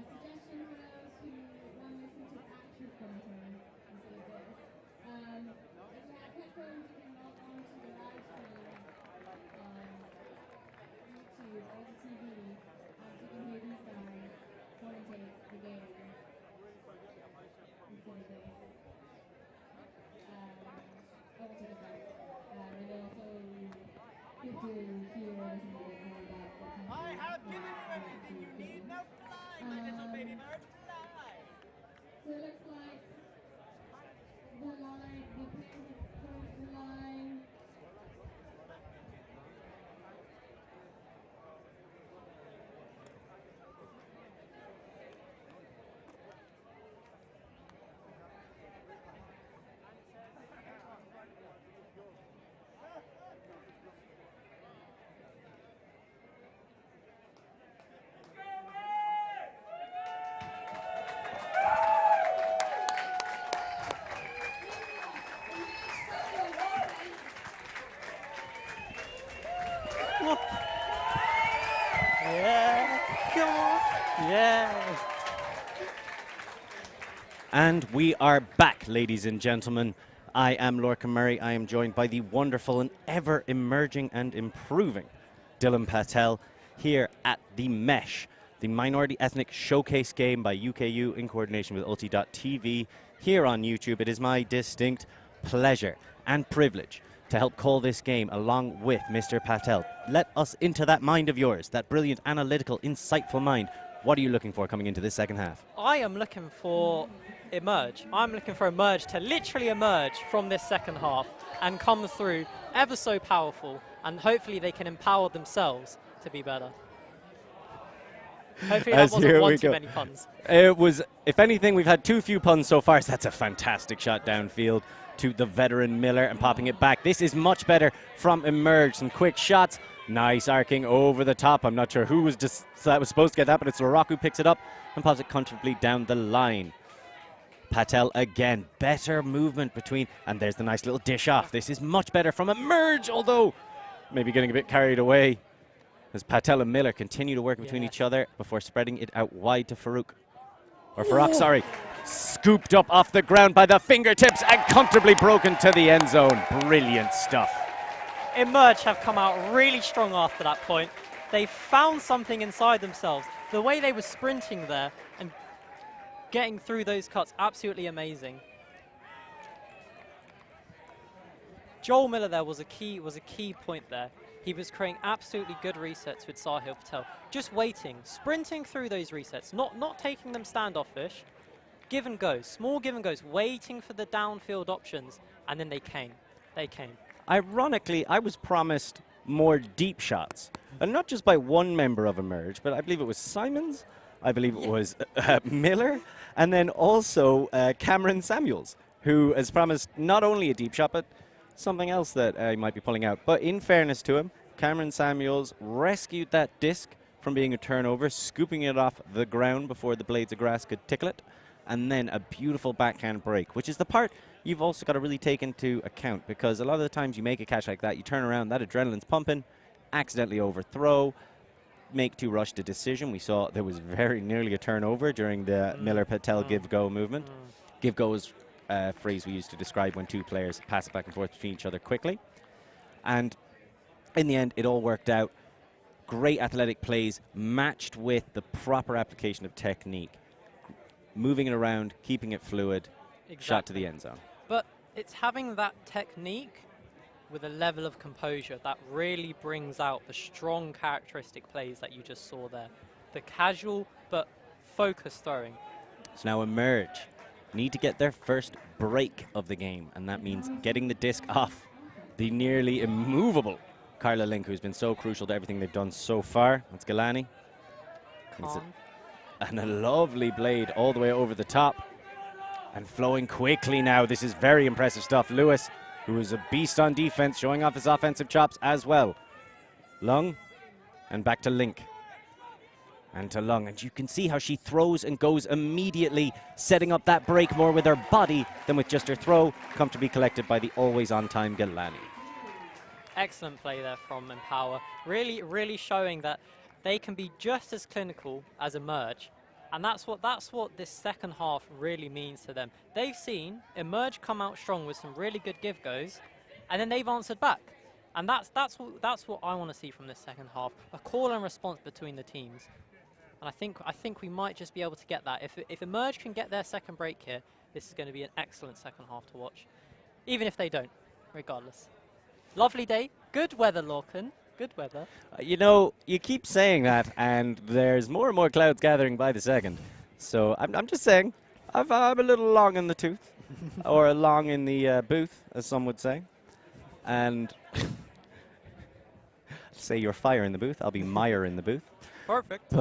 Suggestion for those who want to listen to actual content instead of this. If you have headphones, you can log on to the live stream on YouTube or the TV, so you can hear these guys commentate the game instead of this. Over to the back. And also good to hear a little bit more about what's happening. I have given you everything you need. Now fly, my little baby bird, fly. So it looks like the line, the players have approached the line. Yeah, come on. Yeah. And we are back, ladies and gentlemen. I am Lorcan Murray. I am joined by the wonderful and ever emerging and improving Dylan Patel here at the Mesh, the Minority Ethnic Showcase game by UKU in coordination with Ulti.tv here on YouTube. It is my distinct pleasure and privilege to help call this game along with Mr. Patel. Let us into that mind of yours, that brilliant, analytical, insightful mind. What are you looking for coming into this second half? I am looking for emerge. I'm looking for emerge to literally emerge from this second half and come through ever so powerful, and hopefully they can empower themselves to be better. Hopefully that wasn't one too many puns. It was, if anything, we've had too few puns so far. So that's a fantastic shot downfield to the veteran Miller and popping it back. This is much better from emerge. Some quick shots. Nice arcing over the top. I'm not sure who was just that was supposed to get that, but it's Larock who picks it up and pops it comfortably down the line. Patel again, better movement between, and there's the nice little dish off. This is much better from emerge, although maybe getting a bit carried away as Patel and Miller continue to work between each other before spreading it out wide to Farouk. Or Farouk, sorry. Scooped up off the ground by the fingertips and comfortably broken to the end zone. Brilliant stuff. Emerge have come out really strong after that point. They found something inside themselves. The way they were sprinting there and getting through those cuts, absolutely amazing. Joel Miller there was a key point there. He was creating absolutely good resets with Sahil Patel. Just waiting, sprinting through those resets, not taking them standoffish. Give and goes, small give and goes, waiting for the downfield options, and then they came. They came. Ironically, I was promised more deep shots, and not just by one member of Emerge, but I believe it was Simons, I believe it was Miller, and then also Cameron Samuels, who has promised not only a deep shot, but something else that he might be pulling out. But in fairness to him, Cameron Samuels rescued that disc from being a turnover, scooping it off the ground before the blades of grass could tickle it, and then a beautiful backhand break, which is the part you've also got to really take into account, because a lot of the times you make a catch like that, you turn around, that adrenaline's pumping, accidentally overthrow, make too rushed a decision. We saw there was very nearly a turnover during the Miller-Patel give-go movement. Give-go is a phrase we used to describe when two players pass it back and forth between each other quickly. And in the end, it all worked out. Great athletic plays matched with the proper application of technique. Moving it around, keeping it fluid, shot to the end zone. But it's having that technique with a level of composure that really brings out the strong characteristic plays that you just saw there. The casual but focused throwing. So now Emerge need to get their first break of the game, and that means getting the disc off the nearly immovable Carla Link, who's been so crucial to everything they've done so far. That's Galani. And a lovely blade all the way over the top. And flowing quickly now. This is very impressive stuff. Lewis, who is a beast on defense, showing off his offensive chops as well. Lung, and back to Link. And to Lung. And you can see how she throws and goes immediately, setting up that break more with her body than with just her throw, comfortably collected by the always-on-time Galani. Excellent play there from Empower. Really, really showing that they can be just as clinical as Emerge. And that's what this second half really means to them. They've seen Emerge come out strong with some really good give-goes, and then they've answered back. And that's what I want to see from this second half, a call and response between the teams. And I think we might just be able to get that. If Emerge can get their second break here, this is going to be an excellent second half to watch. Even if they don't, regardless. Lovely day, good weather, Lorcan. Good weather. You know, you keep saying that, and there's more and more clouds gathering by the second. So I'm just saying, I'm a little long in the tooth, or long in the booth, as some would say. And say you're fire in the booth, I'll be Maehr in the booth. Perfect.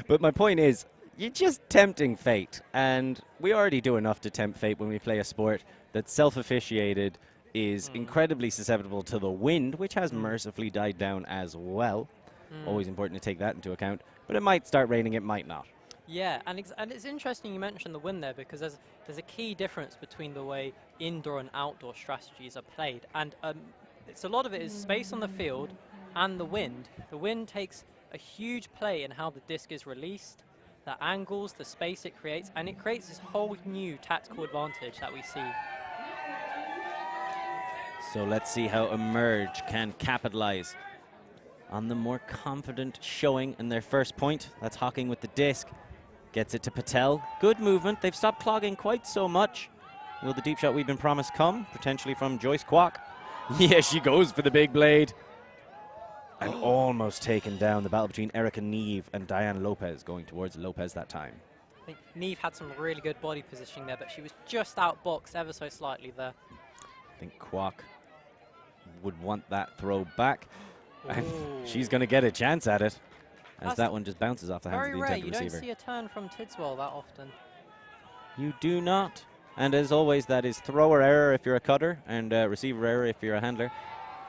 But my point is, you're just tempting fate, and we already do enough to tempt fate when we play a sport that's self-officiated, is incredibly susceptible to the wind, which has mercifully died down as well. Always important to take that into account. But it might start raining, it might not. Yeah, and it's interesting you mentioned the wind there, because there's a key difference between the way indoor and outdoor strategies are played. And it's a lot of it is space on the field and the wind. The wind takes a huge play in how the disc is released, the angles, the space it creates, and it creates this whole new tactical advantage that we see. So let's see how Emerge can capitalize on the more confident showing in their first point. That's Hawking with the disc. Gets it to Patel. Good movement. They've stopped clogging quite so much. Will the deep shot we've been promised come? Potentially from Joyce Kwok. Yeah, she goes for the big blade. And almost taken down. The battle between Eric and Neve and Diane Lopez, going towards Lopez that time. I think Neve had some really good body positioning there, but she was just outboxed ever so slightly there. I think Kwok would want that throw back. And she's going to get a chance at it, as that one just bounces off the hands of the intended receiver. You don't see a turn from Tidswell that often. You do not. And as always, that is thrower error if you're a cutter, and receiver error if you're a handler.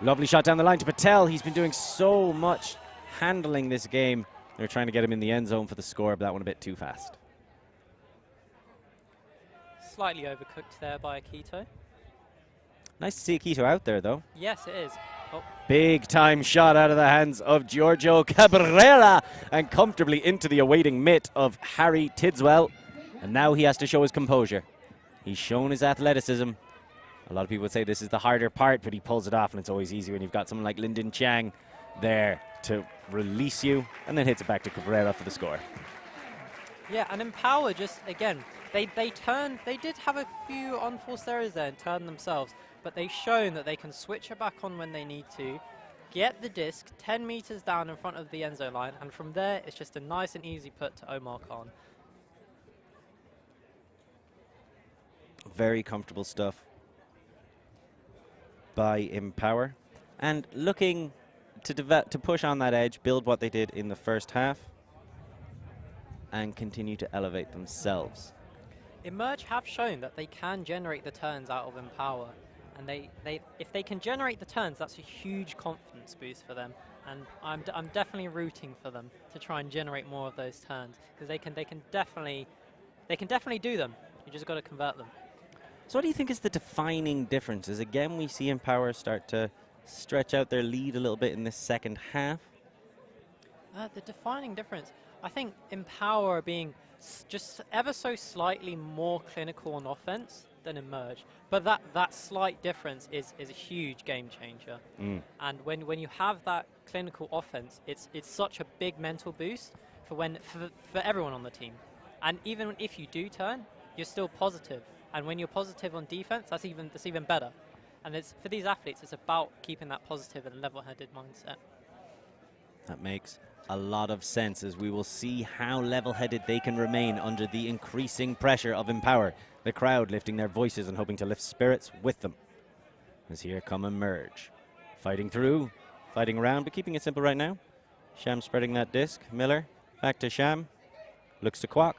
Lovely shot down the line to Patel. He's been doing so much handling this game. They're trying to get him in the end zone for the score, but that one a bit too fast. Slightly overcooked there by Akito. Nice to see Akito out there, though. Yes, it is. Oh. Big time shot out of the hands of Giorgio Cabrera and comfortably into the awaiting mitt of Harry Tidswell. And now he has to show his composure. He's shown his athleticism. A lot of people would say this is the harder part, but he pulls it off, and it's always easy when you've got someone like Lyndon Chang there to release you, and then hits it back to Cabrera for the score. Yeah, and Empower just, again, they did have a few unforced errors there and turned themselves, but they've shown that they can switch it back on when they need to, get the disc 10 meters down in front of the end zone line, and from there it's just a nice and easy put to Omar Khan. Very comfortable stuff by Empower, and looking to push on that edge, build what they did in the first half, and continue to elevate themselves. Emerge have shown that they can generate the turns out of Empower, and if they can generate the turns, that's a huge confidence boost for them. And I'm definitely rooting for them to try and generate more of those turns, because they can definitely do them. You just got to convert them. So what do you think is the defining differences? Again, we see Empower start to stretch out their lead a little bit in this second half. The defining difference, I think Empower being just ever so slightly more clinical on offense than Emerge. But that slight difference is a huge game changer. And when you have that clinical offense, it's such a big mental boost for everyone on the team. And even if you do turn, you're still positive. And when you're positive on defense, that's even better. And for these athletes, it's about keeping that positive and level-headed mindset. That makes a lot of sense, as we will see how level-headed they can remain under the increasing pressure of Empower. The crowd lifting their voices and hoping to lift spirits with them. As here come Emerge. Fighting through, fighting around, but keeping it simple right now. Sham spreading that disc. Miller, back to Sham. Looks to Kwok.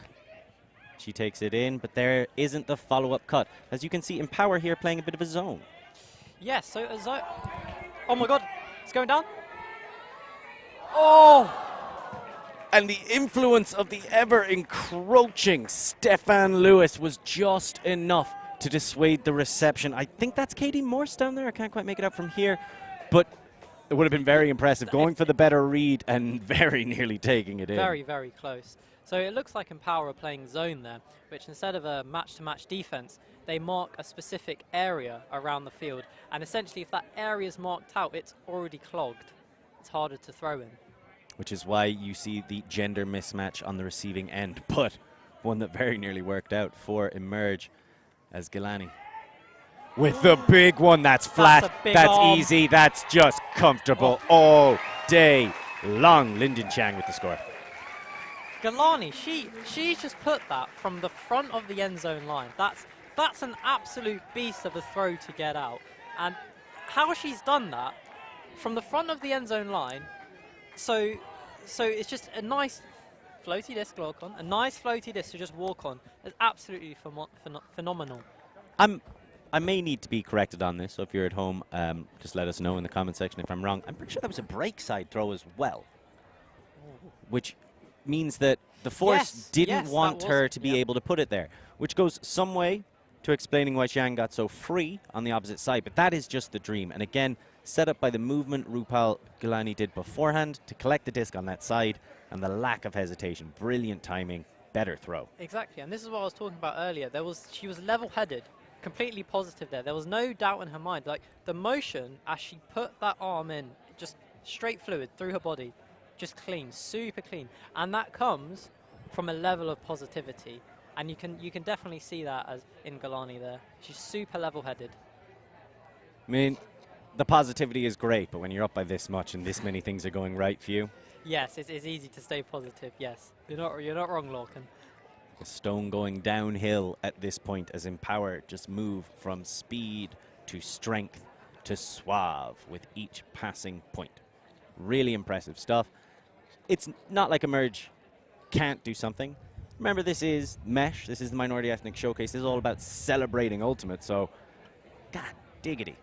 She takes it in, but there isn't the follow-up cut. As you can see, Empower here playing a bit of a zone. Yes, so a zone. Oh my god, it's going down. Oh! And the influence of the ever-encroaching Stefan Lewis was just enough to dissuade the reception. I think that's Katie Morse down there. I can't quite make it out from here. But It would have been very impressive, going for the better read and very nearly taking it in. Very, very close. So it looks like Empower are playing zone there, which instead of a match-to-match defense, they mark a specific area around the field. And essentially, if that area is marked out, it's already clogged. It's harder to throw in. Which is why you see the gender mismatch on the receiving end, but one that very nearly worked out for Emerge as Galani. With the big one, that's flat, that's arm. easy, that's just comfortable all day long. Linden Chang with the score. Galani, she's just put that from the front of the end zone line. That's an absolute beast of a throw to get out. And how she's done that from the front of the end zone line, so it's just a nice floaty disc to walk on, a nice floaty disc to just walk on. It's absolutely phenomenal. I may need to be corrected on this, so if you're at home, just let us know in the comment section if I'm wrong. I'm pretty sure that was a break side throw as well, which means that the force didn't want her to be able to put it there, which goes some way to explaining why Xiang got so free on the opposite side. But that is just the dream. And again, set up by the movement Rupal Galani did beforehand to collect the disc on that side and the lack of hesitation. Brilliant timing, better throw. Exactly, and this is what I was talking about earlier. She was level-headed, completely positive there. There was no doubt in her mind. Like, the motion as she put that arm in, just straight fluid through her body, just clean, super clean. And that comes from a level of positivity. And you can definitely see that as in Galani there. She's super level-headed. I mean, the positivity is great, but when you're up by this much and this many things are going right for you. Yes, it's easy to stay positive, yes. You're not wrong, Lorcan. The stone going downhill at this point as Empower just move from speed to strength to suave with each passing point. Really impressive stuff. It's not like Emerge can't do something. Remember, this is Mesh. This is the Minority Ethnic Showcase. This is all about celebrating Ultimate, so God diggity.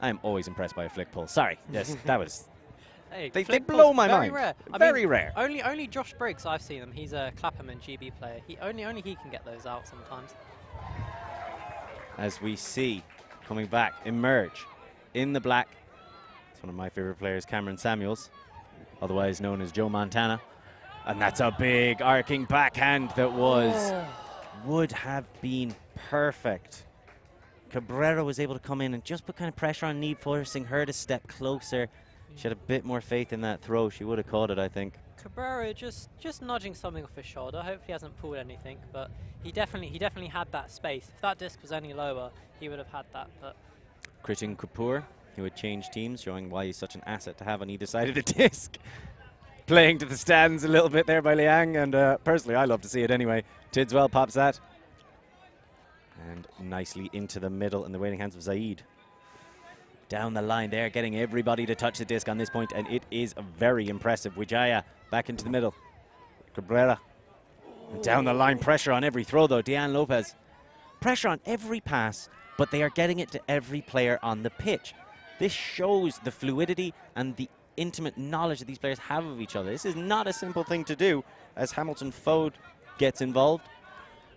I'm always impressed by a flick pull. Sorry, yes, that was... Hey, they blow my very mind. Rare. Very rare. Only Josh Briggs, I've seen him. He's a Clapham and GB player. Only he can get those out sometimes. As we see, coming back, Emerge in the black. It's one of my favorite players, Cameron Samuels, otherwise known as Joe Montana. And that's a big arcing backhand that would have been perfect. Cabrera was able to come in and just put kind of pressure on Need, forcing her to step closer. She had a bit more faith in that throw. She would have caught it, I think. Cabrera just nudging something off his shoulder. Hopefully he hasn't pulled anything, but he definitely had that space. If that disc was any lower, he would have had that. But Krishan Kapoor, who would change teams, showing why he's such an asset to have on either side of the disc. Playing to the stands a little bit there by Liang, and personally, I love to see it anyway. Tidswell pops that. And nicely into the middle in the waiting hands of Zaid. Down the line there, getting everybody to touch the disc on this point, and it is very impressive. Wijaya back into the middle. Cabrera. And down the line, pressure on every throw though. Diane Lopez. Pressure on every pass, but they are getting it to every player on the pitch. This shows the fluidity and the intimate knowledge that these players have of each other. This is not a simple thing to do as Hamilton Fode gets involved.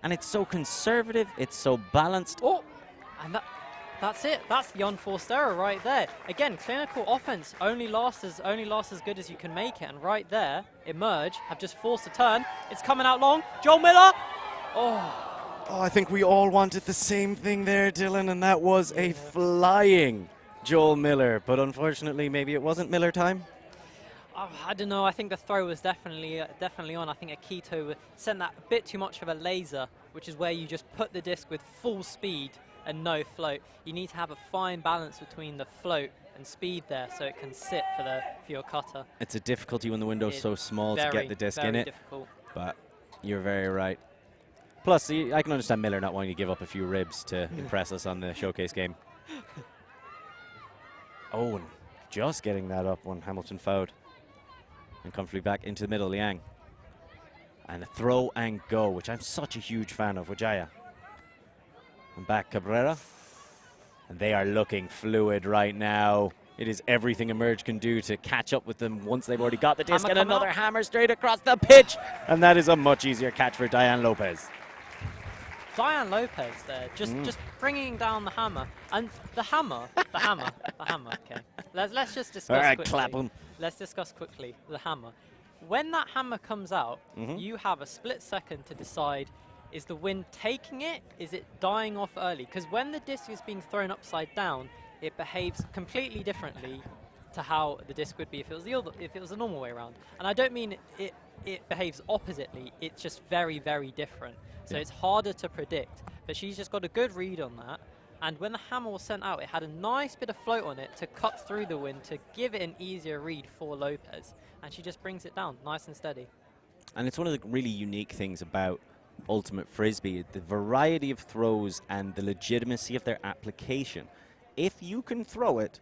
And it's so conservative, it's so balanced. Oh, and that's it. That's the unforced error right there. Again, clinical offense only lasts as good as you can make it. And right there, Emerge have just forced a turn. It's coming out long. Joel Miller. Oh, I think we all wanted the same thing there, Dylan, and that was a flying Joel Miller. But unfortunately, maybe it wasn't Miller time. I don't know. I think the throw was definitely on. I think Akito sent that a bit too much of a laser, which is where you just put the disc with full speed and no float. You need to have a fine balance between the float and speed there so it can sit for your cutter. It's a difficulty when the window's so small to get the disc in it. Difficult. But you're very right. Plus, I can understand Miller not wanting to give up a few ribs to impress us on the showcase game. Oh, and just getting that up when Hamilton fouled. And comfortably back into the middle, Liang. And a throw and go, which I'm such a huge fan of, Wijaya. And back Cabrera. And they are looking fluid right now. It is everything Emerge can do to catch up with them once they've already got the disc. And another hammer straight across the pitch. And that is a much easier catch for Diane Lopez. Diane Lopez there, just bringing down the hammer. And the hammer, okay. let's just discuss All right, quickly. clap 'em. Let's discuss quickly the hammer. When that hammer comes out, you have a split second to decide, is the wind taking it? Is it dying off early? Because when the disc is being thrown upside down, it behaves completely differently to how the disc would be if it was the normal way around. And I don't mean it behaves oppositely, it's just very, very different. So it's harder to predict. But she's just got a good read on that. And when the hammer was sent out, it had a nice bit of float on it to cut through the wind to give it an easier read for Lopez. And she just brings it down nice and steady. And it's one of the really unique things about Ultimate Frisbee, the variety of throws and the legitimacy of their application. If you can throw it,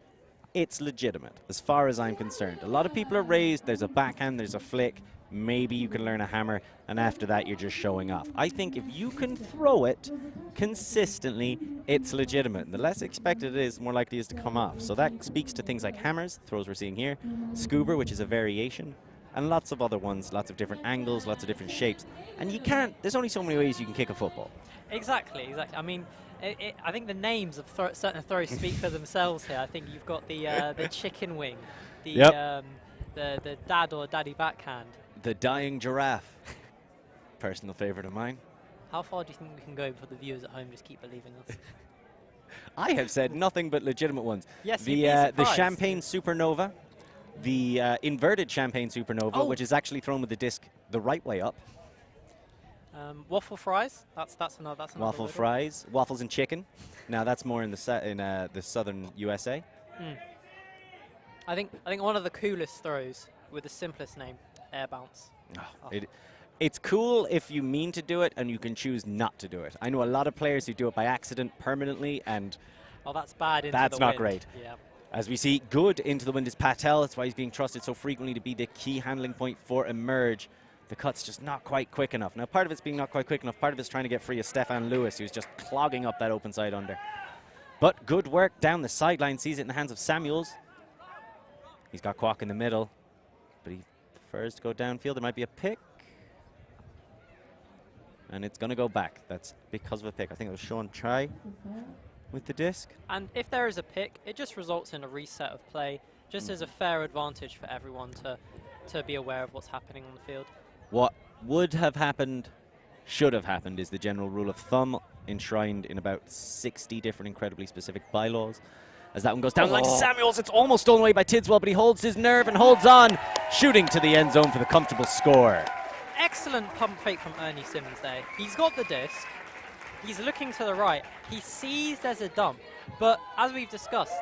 it's legitimate, as far as I'm concerned. A lot of people are raised, there's a backhand, there's a flick, maybe you can learn a hammer, and after that you're just showing off. I think if you can throw it consistently, it's legitimate. The less expected it is, the more likely it is to come off. So that speaks to things like hammers, throws we're seeing here, scuba, which is a variation, and lots of other ones, lots of different angles, lots of different shapes. And you can't, there's only so many ways you can kick a football. Exactly. I mean, I think the names of certain throws speak for themselves here. I think you've got the chicken wing, the dad or daddy backhand. The dying giraffe. Personal favorite of mine. How far do you think we can go before the viewers at home just keep believing us? I have said nothing but legitimate ones. Yes, the champagne supernova, the inverted champagne supernova, which is actually thrown with the disc the right way up. Waffle fries. That's another. Waffle fries, waffles and chicken. Now that's more in the southern USA. I think one of the coolest throws with the simplest name, air bounce. It's cool if you mean to do it and you can choose not to do it. I know a lot of players who do it by accident permanently, and that's bad. That's not wind. great. Yeah. As we see, good into the wind is Patel. That's why he's being trusted so frequently to be the key handling point for Emerge. The cut's just not quite quick enough. Now, part of it's being not quite quick enough. Part of it's trying to get free of Stefan Lewis, who's just clogging up that open side under. But good work down the sideline. Sees it in the hands of Samuels. He's got Kwok in the middle, but he prefers to go downfield. There might be a pick. And it's going to go back. That's because of a pick. I think it was Sean Try with the disc. And if there is a pick, it just results in a reset of play, just as a fair advantage for everyone to be aware of what's happening on the field. What would have happened, should have happened, is the general rule of thumb enshrined in about 60 different incredibly specific bylaws. As that one goes down like Samuels, it's almost stolen away by Tidswell, but he holds his nerve and holds on, shooting to the end zone for the comfortable score. Excellent pump fake from Ernie Simmons there. He's got the disc. He's looking to the right. He sees there's a dump. But as we've discussed,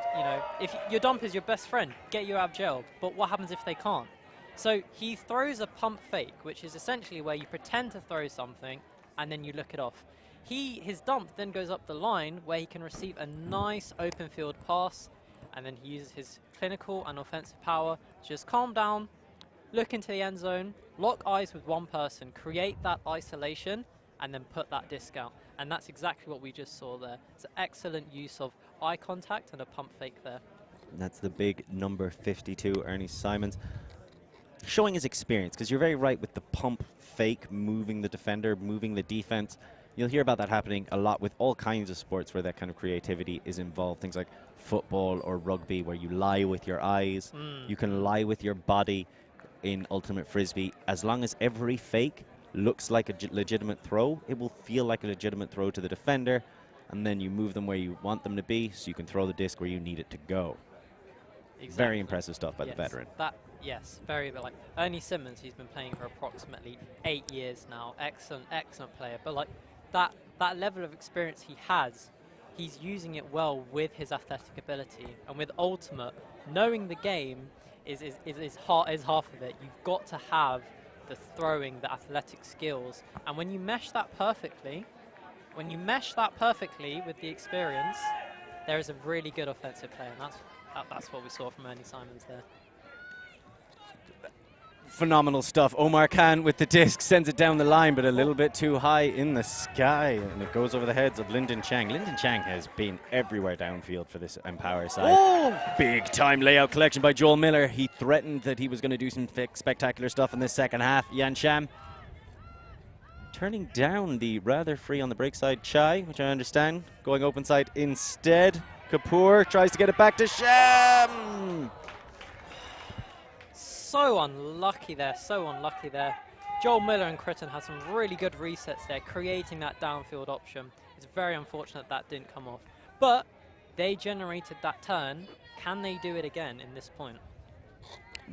if your dump is your best friend, get you out of jail. But what happens if they can't? So he throws a pump fake, which is essentially where you pretend to throw something and then you look it off. His dump then goes up the line where he can receive a nice open field pass, and then he uses his clinical and offensive power to just calm down, look into the end zone, lock eyes with one person, create that isolation, and then put that disc out. And that's exactly what we just saw there. It's an excellent use of eye contact and a pump fake there. And that's the big number 52, Ernie Simons, showing his experience, because you're very right with the pump fake, moving the defender, moving the defense. You'll hear about that happening a lot with all kinds of sports where that kind of creativity is involved. Things like football or rugby, where you lie with your eyes. You can lie with your body in Ultimate Frisbee. As long as every fake looks like a legitimate throw, it will feel like a legitimate throw to the defender, and then you move them where you want them to be so you can throw the disc where you need it to go. Exactly. Very impressive stuff by the veteran. Yes, very. Like Ernie Simmons, he's been playing for approximately 8 years now. Excellent player. But like that level of experience he has, he's using it well with his athletic ability. And with Ultimate, knowing the game is half of it. You've got to have the throwing, the athletic skills. And when you mesh that perfectly, with the experience, there is a really good offensive play. And that's what we saw from Ernie Simons there. Phenomenal stuff. Omar Khan with the disc sends it down the line, but a little bit too high in the sky, and it goes over the heads of Lyndon Chang. Lyndon Chang has been everywhere downfield for this Empower side. Big time layout collection by Joel Miller. He threatened that he was going to do some spectacular stuff in this second half. Yan Sham turning down the rather free on the break side Chai, which I understand, going open side instead. Kapoor tries to get it back to Sham. So unlucky there, so unlucky there. Joel Miller and Critton had some really good resets there, creating that downfield option. It's very unfortunate that didn't come off. But they generated that turn. Can they do it again in this point?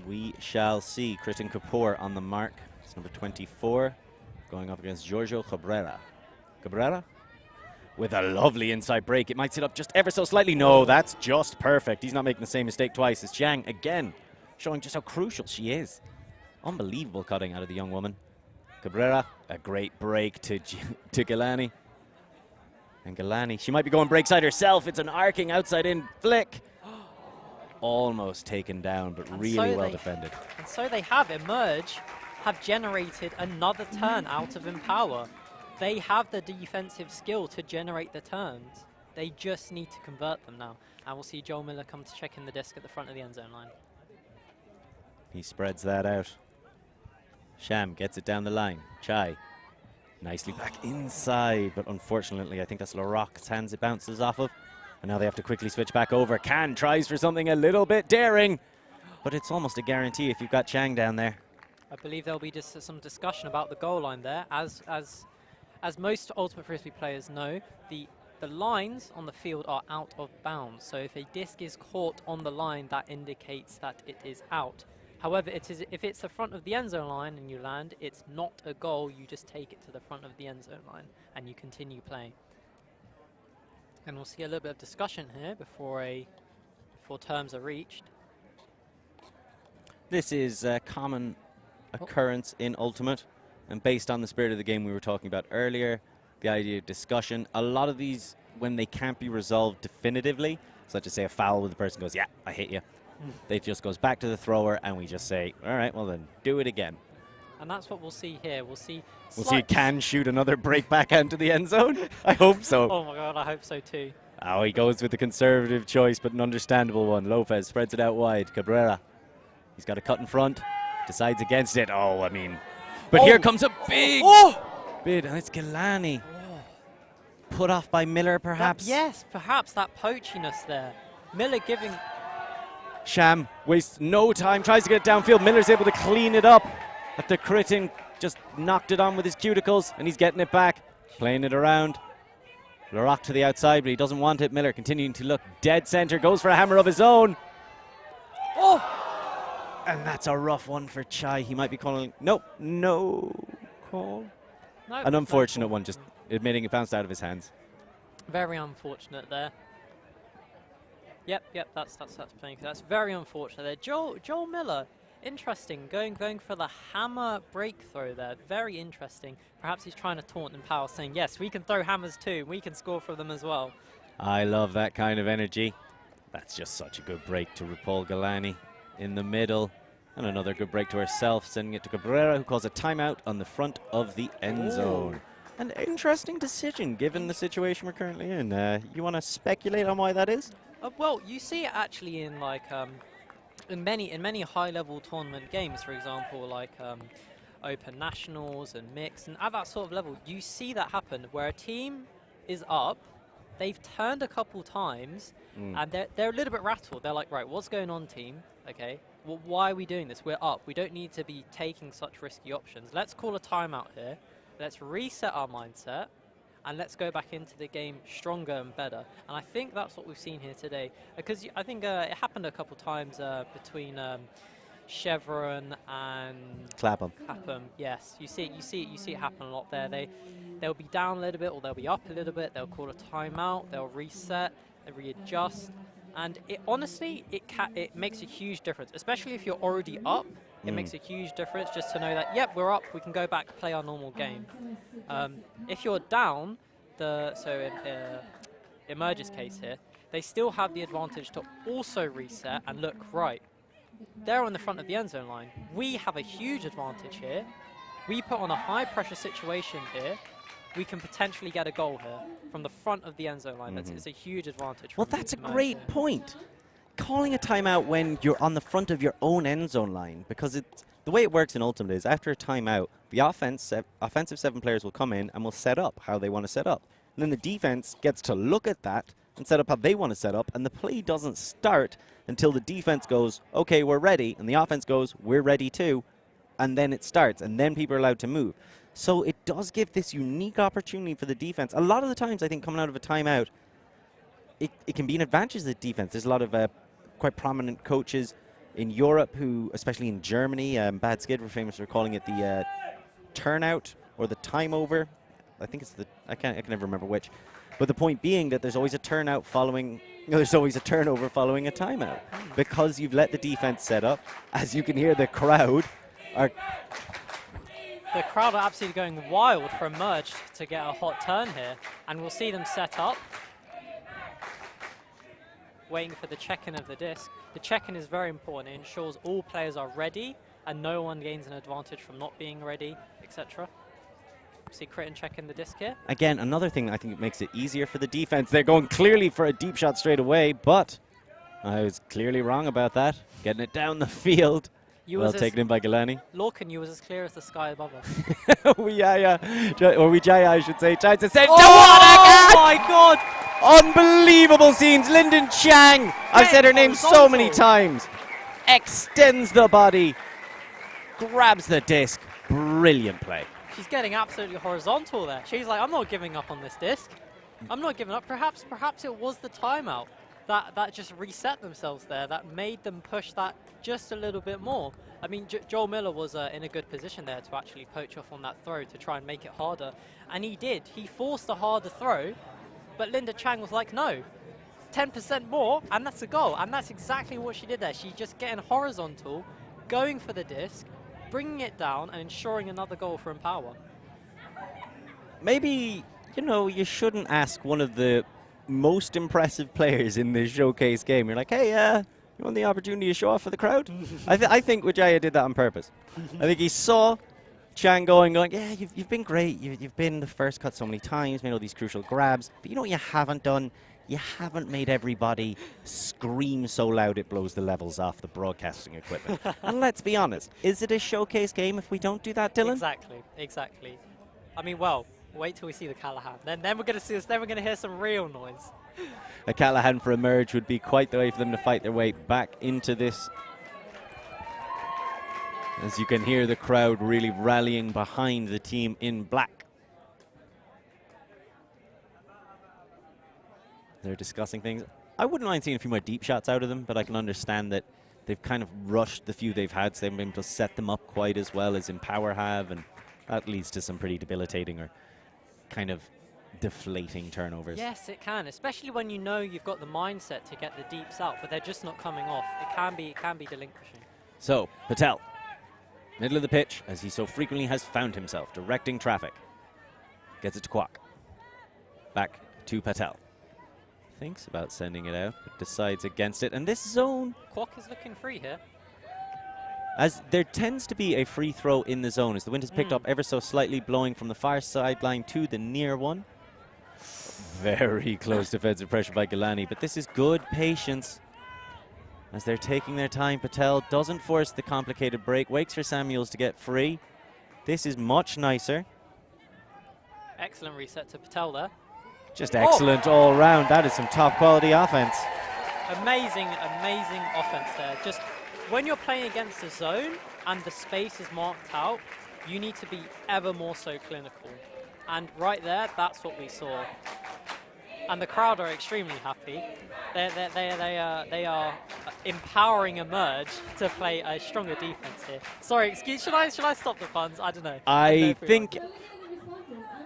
We shall see. Critton Kapoor on the mark. It's number 24, going up against Giorgio Cabrera. Cabrera? With a lovely inside break. It might sit up just ever so slightly. No, that's just perfect. He's not making the same mistake twice as Zhang again, showing just how crucial she is. Unbelievable cutting out of the young woman. Cabrera, a great break to Galani. And Galani, she might be going break side herself. It's an arcing outside in flick. Almost taken down, but And really so well they- defended. And so they have Emerge, have generated another turn out of Empower. They have the defensive skill to generate the turns. They just need to convert them now. And we'll see Joel Miller come to check in the disc at the front of the end zone line. He spreads that out. Sham gets it down the line. Chai nicely back inside, but unfortunately I think that's Larocque's hands it bounces off of. And now they have to quickly switch back over. Can tries for something a little bit daring, but it's almost a guarantee if you've got Chang down there. I believe there'll be just some discussion about the goal line there. As most Ultimate Frisbee players know, the lines on the field are out of bounds. So if a disc is caught on the line, that indicates that it is out. However, if it's the front of the end zone line and you land, it's not a goal. You just take it to the front of the end zone line and you continue playing. And we'll see a little bit of discussion here before terms are reached. This is a common occurrence in Ultimate, and based on the spirit of the game we were talking about earlier, the idea of discussion, a lot of these, when they can't be resolved definitively, such as say a foul where the person goes, yeah, I hit you, it just goes back to the thrower and we just say, all right, well then, do it again. And that's what we'll see here. We'll see Can shoot another break back into the end zone. I hope so. Oh my god, I hope so too. Oh, he goes with the conservative choice, but an understandable one. Lopez spreads it out wide. Cabrera, he's got a cut in front, decides against it. Oh, I mean, but here comes a big bid, and it's Galani. Put off by Miller, perhaps. Yes, perhaps that poachiness there. Miller giving... Sham wastes no time, tries to get it downfield. Miller's able to clean it up. At the Critton, just knocked it on with his cuticles, and he's getting it back, playing it around. Larocque to the outside, but he doesn't want it. Miller continuing to look dead center, goes for a hammer of his own. Oh! And that's a rough one for Chai. He might be calling, nope, no call. No, An unfortunate one, just admitting it bounced out of his hands. Very unfortunate there. Yep, that's playing. That's very unfortunate there. Joel Miller, interesting, going for the hammer break throw there. Very interesting. Perhaps he's trying to taunt Empower, saying, yes, we can throw hammers too. We can score for them as well. I love that kind of energy. That's just such a good break to RuPaul Galani in the middle. And another good break to herself, sending it to Cabrera, who calls a timeout on the front of the end zone. An interesting decision, given the situation we're currently in. You want to speculate on why that is? Well, you see it actually in like in many high-level tournament games, for example, like Open Nationals and Mixed, and at that sort of level, you see that happen where a team is up, they've turned a couple times, and they're a little bit rattled. They're like, right, what's going on, team? Okay, well, why are we doing this? We're up. We don't need to be taking such risky options. Let's call a timeout here. Let's reset our mindset. And let's go back into the game stronger and better. And I think that's what we've seen here today. Because I think it happened a couple times between Chevron and Clapham. Yes, you see it happen a lot there. They'll be down a little bit, or they'll be up a little bit. They'll call a timeout. They'll reset. They readjust. And honestly, it makes a huge difference, especially if you're already up. It makes a huge difference just to know that, yep, we're up, we can go back, play our normal game. If you're down, in Emerge's case here, they still have the advantage to also reset and look, right, they're on the front of the end zone line. We have a huge advantage here. We put on a high pressure situation here. We can potentially get a goal here from the front of the end zone line. It's a huge advantage. Well, that's a great point. Calling a timeout when you're on the front of your own end zone line, because the way it works in Ultimate is after a timeout, the offensive 7 players will come in and will set up how they want to set up. And then the defense gets to look at that and set up how they want to set up, and the play doesn't start until the defense goes, okay, we're ready, and the offense goes, we're ready too, and then it starts, and then people are allowed to move. So it does give this unique opportunity for the defense. A lot of the times, I think, coming out of a timeout, it can be an advantage to the defense. There's a lot of quite prominent coaches in Europe who, especially in Germany, Bad Skid were famous for calling it the turnout or the time over. I think it's I can never remember which. But the point being that there's always a turnout following, there's always a turnover following a timeout because you've let the defense set up. As you can hear, the crowd are. The crowd are absolutely going wild for a merge to get a hot turn here, and we'll see them set up, waiting for the check-in of the disc. The check-in is very important. It ensures all players are ready and no one gains an advantage from not being ready, etc. See crit and check in the disc here. Again, another thing I think makes it easier for the defense. They're going clearly for a deep shot straight away, but I was clearly wrong about that. Getting it down the field. Well taken in by Galani. Lorcan, you was as clear as the sky above us. Wijaya, I should say. Tries to save. Oh my God! Unbelievable scenes. Lyndon Chang. I've said her name so many times. Extends the body. Grabs the disc. Brilliant play. She's getting absolutely horizontal there. She's like, I'm not giving up on this disc. I'm not giving up. Perhaps it was the timeout that just reset themselves there, that made them push that just a little bit more. I mean, Joel Miller was in a good position there to actually poach off on that throw to try and make it harder. And he did. He forced a harder throw, but Linda Chang was like, no, 10% more, and that's a goal. And that's exactly what she did there. She's just getting horizontal, going for the disc, bringing it down, and ensuring another goal for Empower. Maybe, you shouldn't ask one of the most impressive players in this showcase game. You're like, hey, you want the opportunity to show off for the crowd? I think Wijaya did that on purpose. I think he saw Chang going, yeah, you've been great. You've been the first cut so many times, made all these crucial grabs. But you know what you haven't done? You haven't made everybody scream so loud it blows the levels off the broadcasting equipment. And let's be honest, is it a showcase game if we don't do that, Dylan? Exactly. I mean, well, wait till we see the Callahan. Then we're going to see this. Then we're going to hear some real noise. A Callahan for a merge would be quite the way for them to fight their way back into this. As you can hear the crowd really rallying behind the team in black. They're discussing things. I wouldn't mind seeing a few more deep shots out of them, but I can understand that they've kind of rushed the few they've had, so they haven't been able to set them up quite as well as Empower have, and that leads to some pretty debilitating or kind of deflating turnovers. Yes, it can, especially when you know you've got the mindset to get the deeps out, but they're just not coming off. It can be delinquishing. So, Patel, middle of the pitch, as he so frequently has found himself, directing traffic. Gets it to Kwok. Back to Patel. Thinks about sending it out, but decides against it. And this zone... Kwok is looking free here. As there tends to be a free throw in the zone, as the wind has picked up ever so slightly, blowing from the far sideline to the near one. Very close defensive pressure by Galani, but this is good patience. As they're taking their time, Patel doesn't force the complicated break, waits for Samuels to get free. This is much nicer. Excellent reset to Patel there. Just excellent all round. That is some top quality offense. Amazing offense there. Just when you're playing against the zone and the space is marked out, you need to be ever more so clinical. And right there, that's what we saw. And the crowd are extremely happy. They are empowering a merge to play a stronger defense here. Sorry, should I stop the puns? I don't know. I think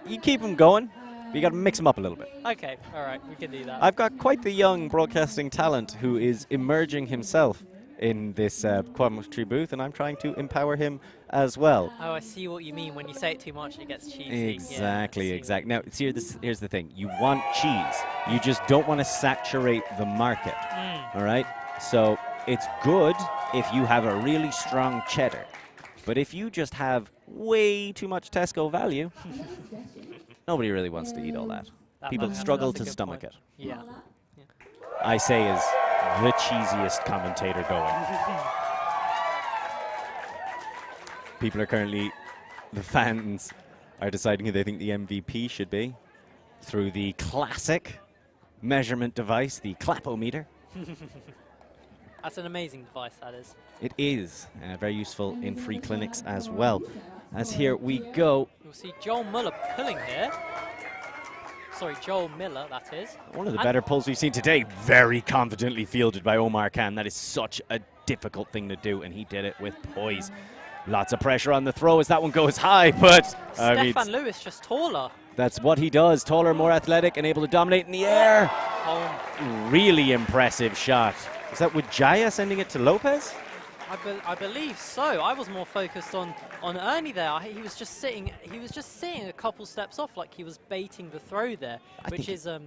you keep them going. But you got to mix them up a little bit. Okay, all right, we can do that. I've got quite the young broadcasting talent who is emerging himself in this quadmetry booth, and I'm trying to empower him as well. Oh, I see what you mean. When you say it too much, it gets cheesy. Exactly, exactly. Now, here's the thing. You want cheese. You just don't want to saturate the market, all right? So it's good if you have a really strong cheddar. But if you just have way too much Tesco value, nobody really wants to eat all that. People struggle to stomach it. Yeah. I say as the cheesiest commentator going. People are currently, the fans are deciding who they think the MVP should be through the classic measurement device, the clapometer. That's an amazing device, that is. It is very useful in free clinics as well. As here we go. You'll see Joel Muller pulling here. Sorry, Joel Miller, that is. One of the better pulls we've seen today. Very confidently fielded by Omar Khan. That is such a difficult thing to do, and he did it with poise. Lots of pressure on the throw as that one goes high, but Stefan Lewis just taller. That's what he does. Taller, more athletic, and able to dominate in the air. Really impressive shot. Is that Wijaya sending it to Lopez? I believe so. I was more focused on Ernie there. He was just sitting a couple steps off, like he was baiting the throw there, which is a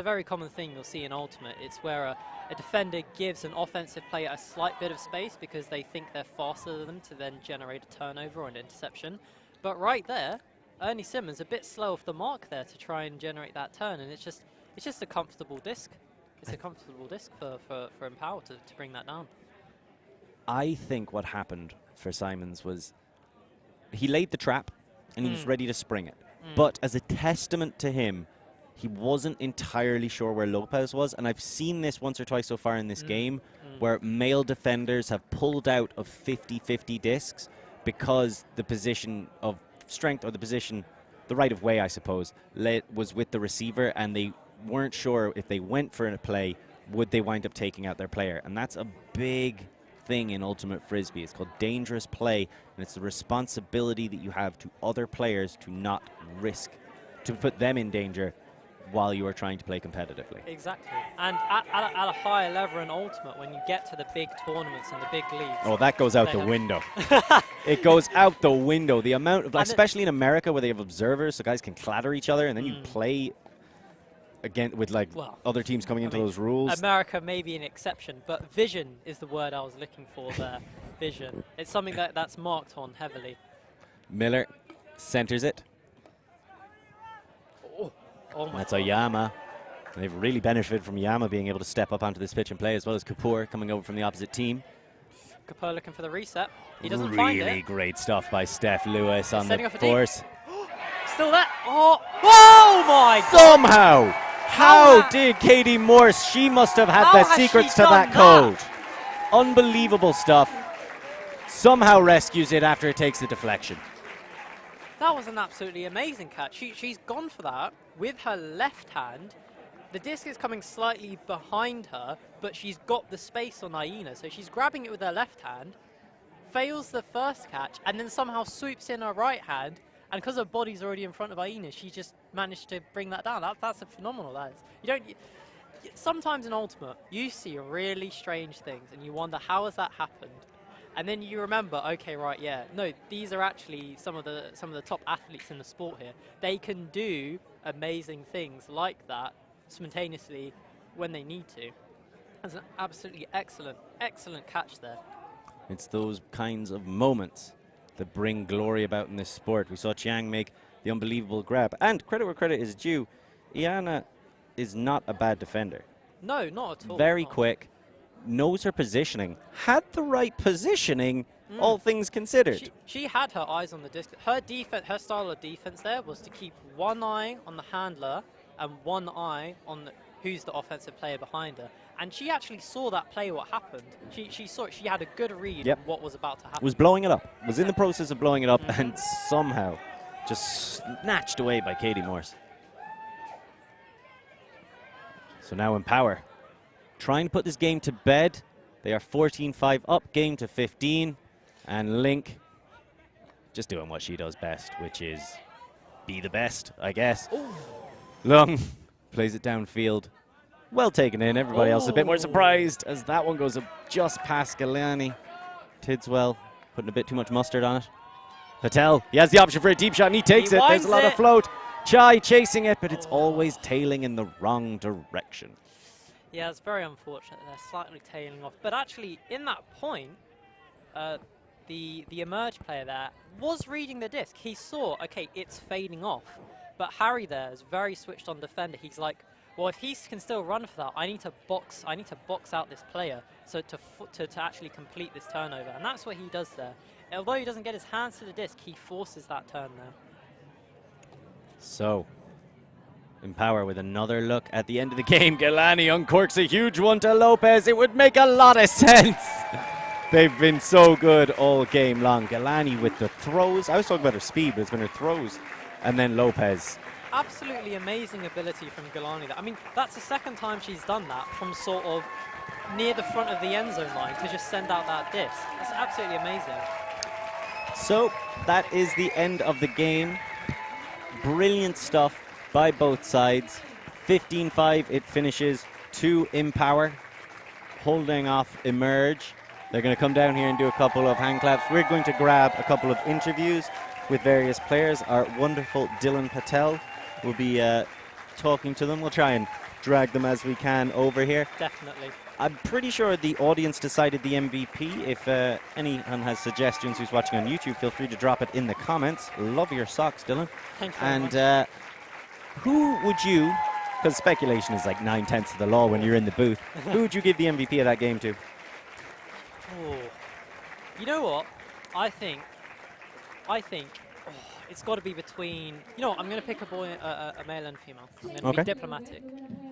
very common thing you'll see in Ultimate. It's where a defender gives an offensive player a slight bit of space because they think they're faster than them to then generate a turnover or an interception. But right there, Ernie Simmons a bit slow off the mark there to try and generate that turn, and it's just a comfortable disc. It's a comfortable disc for Empower to bring that down. I think what happened for Simons was he laid the trap and he was ready to spring it. But as a testament to him, he wasn't entirely sure where Lopez was. And I've seen this once or twice so far in this game where male defenders have pulled out of 50-50 discs because the position of strength, or the position, the right of way, I suppose, was with the receiver, and they weren't sure if they went for a play, would they wind up taking out their player. And that's a big thing in Ultimate Frisbee. It's called dangerous play, and it's the responsibility that you have to other players to not risk, to put them in danger while you are trying to play competitively. Exactly. And at a higher level in Ultimate, when you get to the big tournaments and the big leagues. Oh, that goes out the window. It goes out the window. The amount of, especially in America where they have observers, so guys can clatter each other, and then you play again with other teams coming into those rules. America may be an exception, but vision is the word I was looking for there. Vision. It's something that's marked on heavily. Miller centers it. Oh my That's God. Oyama. They've really benefited from Yama being able to step up onto this pitch and play, as well as Kapoor coming over from the opposite team. Kapoor looking for the reset. He doesn't find it. Really great stuff by Steph Lewis on the force. Still there. Oh my God. Somehow. How did Katie Morse? She must have had the secrets to that code. Unbelievable stuff. Somehow rescues it after it takes the deflection. That was an absolutely amazing catch. She's gone for that with her left hand. The disc is coming slightly behind her, but she's got the space on Dayana. So she's grabbing it with her left hand, fails the first catch, and then somehow swoops in her right hand. And because her body's already in front of Dayana, she just managed to bring that down. That's a phenomenal, that is. Sometimes in Ultimate, you see really strange things, and you wonder, how has that happened? And then you remember, okay, right, yeah, no, these are actually some of the top athletes in the sport here. They can do amazing things like that spontaneously when they need to. That's an absolutely excellent catch there. It's those kinds of moments that bring glory about in this sport. We saw Chiang make the unbelievable grab. And credit where credit is due, Dayana is not a bad defender. No, not at all. Very quick. Knows her positioning, had the right positioning, all things considered. She had her eyes on the disc. Her style of defense there was to keep one eye on the handler and one eye on who's the offensive player behind her. And she actually saw that play, what happened. She saw it. She had a good read of what was about to happen. Was blowing it up. Was in the process of blowing it up and somehow just snatched away by Katie Morse. So now Empower, trying to put this game to bed. They are 14-5 up, game to 15. And Link just doing what she does best, which is be the best, I guess. Ooh. Long plays it downfield. Well taken in. Everybody else is a bit more surprised as that one goes up just past Galani. Tidswell putting a bit too much mustard on it. Patel, he has the option for a deep shot and he takes it. There's a lot of float. Chai chasing it, but it's always tailing in the wrong direction. Yeah, it's very unfortunate. They're slightly tailing off. But actually, in that point, the emerge player there was reading the disc. He saw, okay, it's fading off. But Harry there is very switched on defender. He's like, well, if he can still run for that, I need to box out this player so to actually complete this turnover. And that's what he does there. Although he doesn't get his hands to the disc, he forces that turn there. So, Empower with another look at the end of the game. Galani uncorks a huge one to Lopez. It would make a lot of sense. They've been so good all game long. Galani with the throws. I was talking about her speed, but it's been her throws. And then Lopez. Absolutely amazing ability from Galani. I mean, that's the second time she's done that from sort of near the front of the end zone line to just send out that disc. That's absolutely amazing. So that is the end of the game. Brilliant stuff by both sides. 15-5 it finishes to Empower, holding off Emerge. They're going to come down here and do a couple of hand claps. We're going to grab a couple of interviews with various players. Our wonderful Dylan Patel will be talking to them. We'll try and drag them as we can over here. Definitely. I'm pretty sure the audience decided the MVP. If anyone has suggestions who's watching on YouTube, feel free to drop it in the comments. Love your socks, Dylan. Thank you very much. And who would you, because speculation is like 9/10 of the law when you're in the booth, who would you give the MVP of that game to? Oh. You know what? I think it's got to be between. You know what? I'm going to pick a male and female. I'm going to be diplomatic.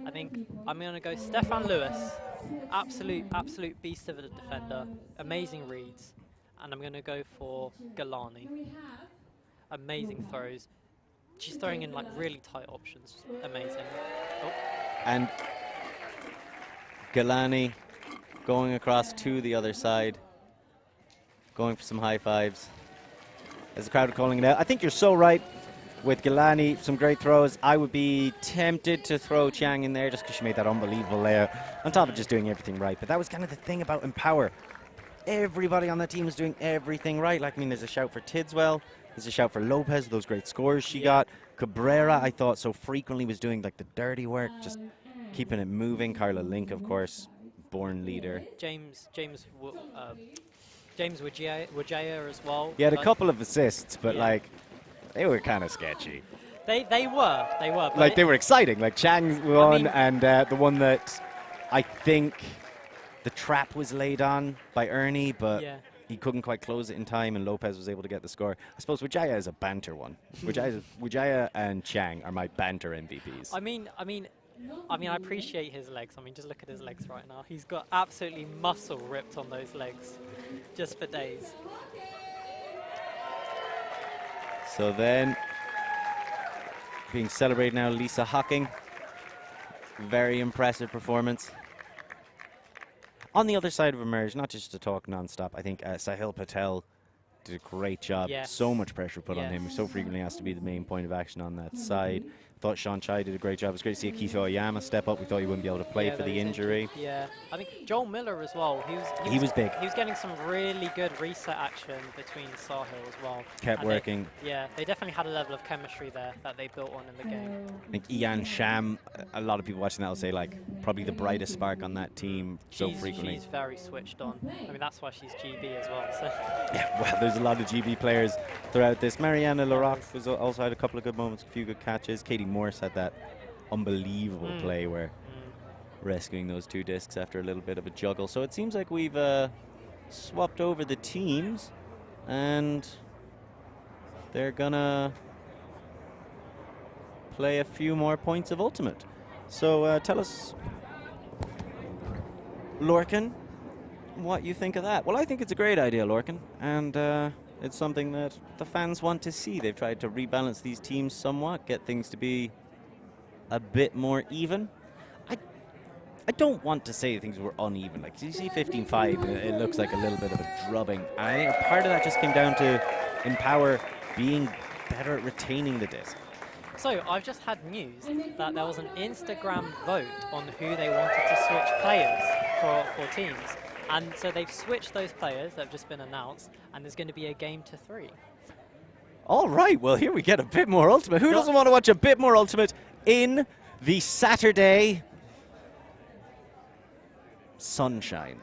I think I'm going to go Stefan Lewis, absolute beast of a defender, amazing reads, and I'm going to go for Galani. Amazing throws. She's throwing in like really tight options. Amazing. Oh. And Galani going across to the other side, going for some high fives. As the crowd are calling it out. I think you're so right with Galani. Some great throws. I would be tempted to throw Chiang in there just because she made that unbelievable layout on top of just doing everything right. But that was kind of the thing about Empower. Everybody on that team was doing everything right. Like, I mean, there's a shout for Tidswell. There's a shout for Lopez, those great scores she got. Cabrera, I thought, so frequently was doing like the dirty work, just keeping it moving. Carla Link, of course, born leader. James Wajaya as well. He had a couple of assists, but like they were kind of sketchy. They were. But like they were exciting. Like Chang's one, and the one that I think the trap was laid on by Ernie, but he couldn't quite close it in time, and Lopez was able to get the score. I suppose Wajaya is a banter one. Wajaya and Chang are my banter MVPs. I mean, I appreciate his legs. I mean, just look at his legs right now. He's got absolutely muscle ripped on those legs, just for days. So then, being celebrated now, Lisa Hocking. Very impressive performance. On the other side of Emerge, not just to talk non-stop, I think Sahil Patel did a great job. Yes. So much pressure put on him. He so frequently has to be the main point of action on that side. Thought Sean Chai did a great job. It was great to see Akito Oyama step up. We thought he wouldn't be able to play for the injury. Yeah, I think Joel Miller as well. He was big. He was getting some really good reset action between Sahil as well. Kept working. They definitely had a level of chemistry there that they built on in the game. I think Ian Sham, a lot of people watching that will say, like, probably the brightest spark on that team so frequently. She's very switched on. I mean, that's why she's GB as well. So. Yeah, well, there's a lot of GB players throughout this. Mariana Larocque was also had a couple of good moments, a few good catches. Katie Morse had that unbelievable play where rescuing those two discs after a little bit of a juggle. So it seems like we've swapped over the teams, and they're gonna play a few more points of Ultimate. So tell us, Lorcan, what you think of that. Well, I think it's a great idea, Lorcan, and it's something that the fans want to see. They've tried to rebalance these teams somewhat, get things to be a bit more even. I don't want to say things were uneven. Like, you see 15-5, it looks like a little bit of a drubbing. I think part of that just came down to Empower being better at retaining the disc. So I've just had news that there was an Instagram vote on who they wanted to switch players for teams. And so they've switched those players that have just been announced, and there's going to be a game to 3. All right, well, here we get a bit more Ultimate. Who doesn't want to watch a bit more Ultimate in the Saturday sunshine?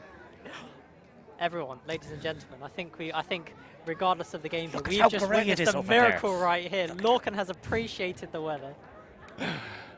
Everyone, ladies and gentlemen, I think regardless of the games, Look we've how just great it witnessed is a over miracle right here. Lorcan has appreciated the weather.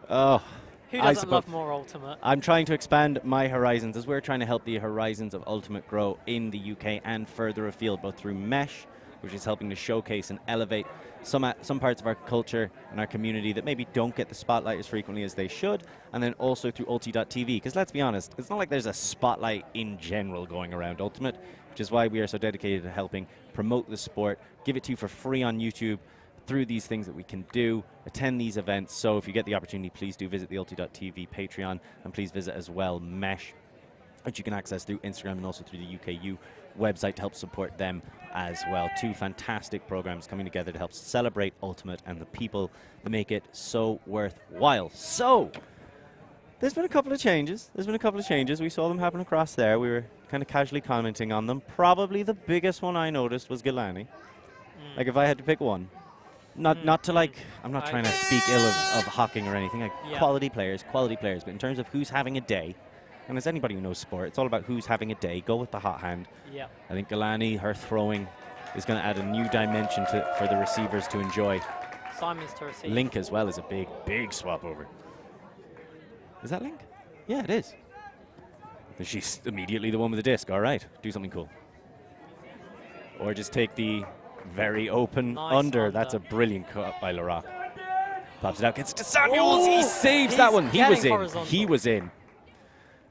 Oh. Who doesn't love more Ultimate? I'm trying to expand my horizons as we're trying to help the horizons of Ultimate grow in the UK and further afield, both through Mesh, which is helping to showcase and elevate some parts of our culture and our community that maybe don't get the spotlight as frequently as they should, and then also through ulti.tv, because let's be honest, it's not like there's a spotlight in general going around Ultimate, which is why we are so dedicated to helping promote the sport, give it to you for free on YouTube through these things that we can do, attend these events. So if you get the opportunity, please do visit the ulti.tv Patreon, and please visit as well Mesh, which you can access through Instagram and also through the UKU website to help support them as well. Two fantastic programs coming together to help celebrate Ultimate and the people that make it so worthwhile. So, there's been a couple of changes. We saw them happen across there. We were kind of casually commenting on them. Probably the biggest one I noticed was Galani. Like, if I had to pick one. Not to like, I'm not trying to speak ill of hawking or anything. Like, quality players. But in terms of who's having a day, and as anybody who knows sport, it's all about who's having a day. Go with the hot hand. Yeah. I think Galani, her throwing, is going to add a new dimension for the receivers to enjoy. Simon's to receive. Link as well is a big swap over. Is that Link? Yeah, it is. And she's immediately the one with the disc. All right, do something cool. Or just take the very open under. That's a brilliant cut by Laroque. Pops it out, gets to Samuels. He saves that one. He was in.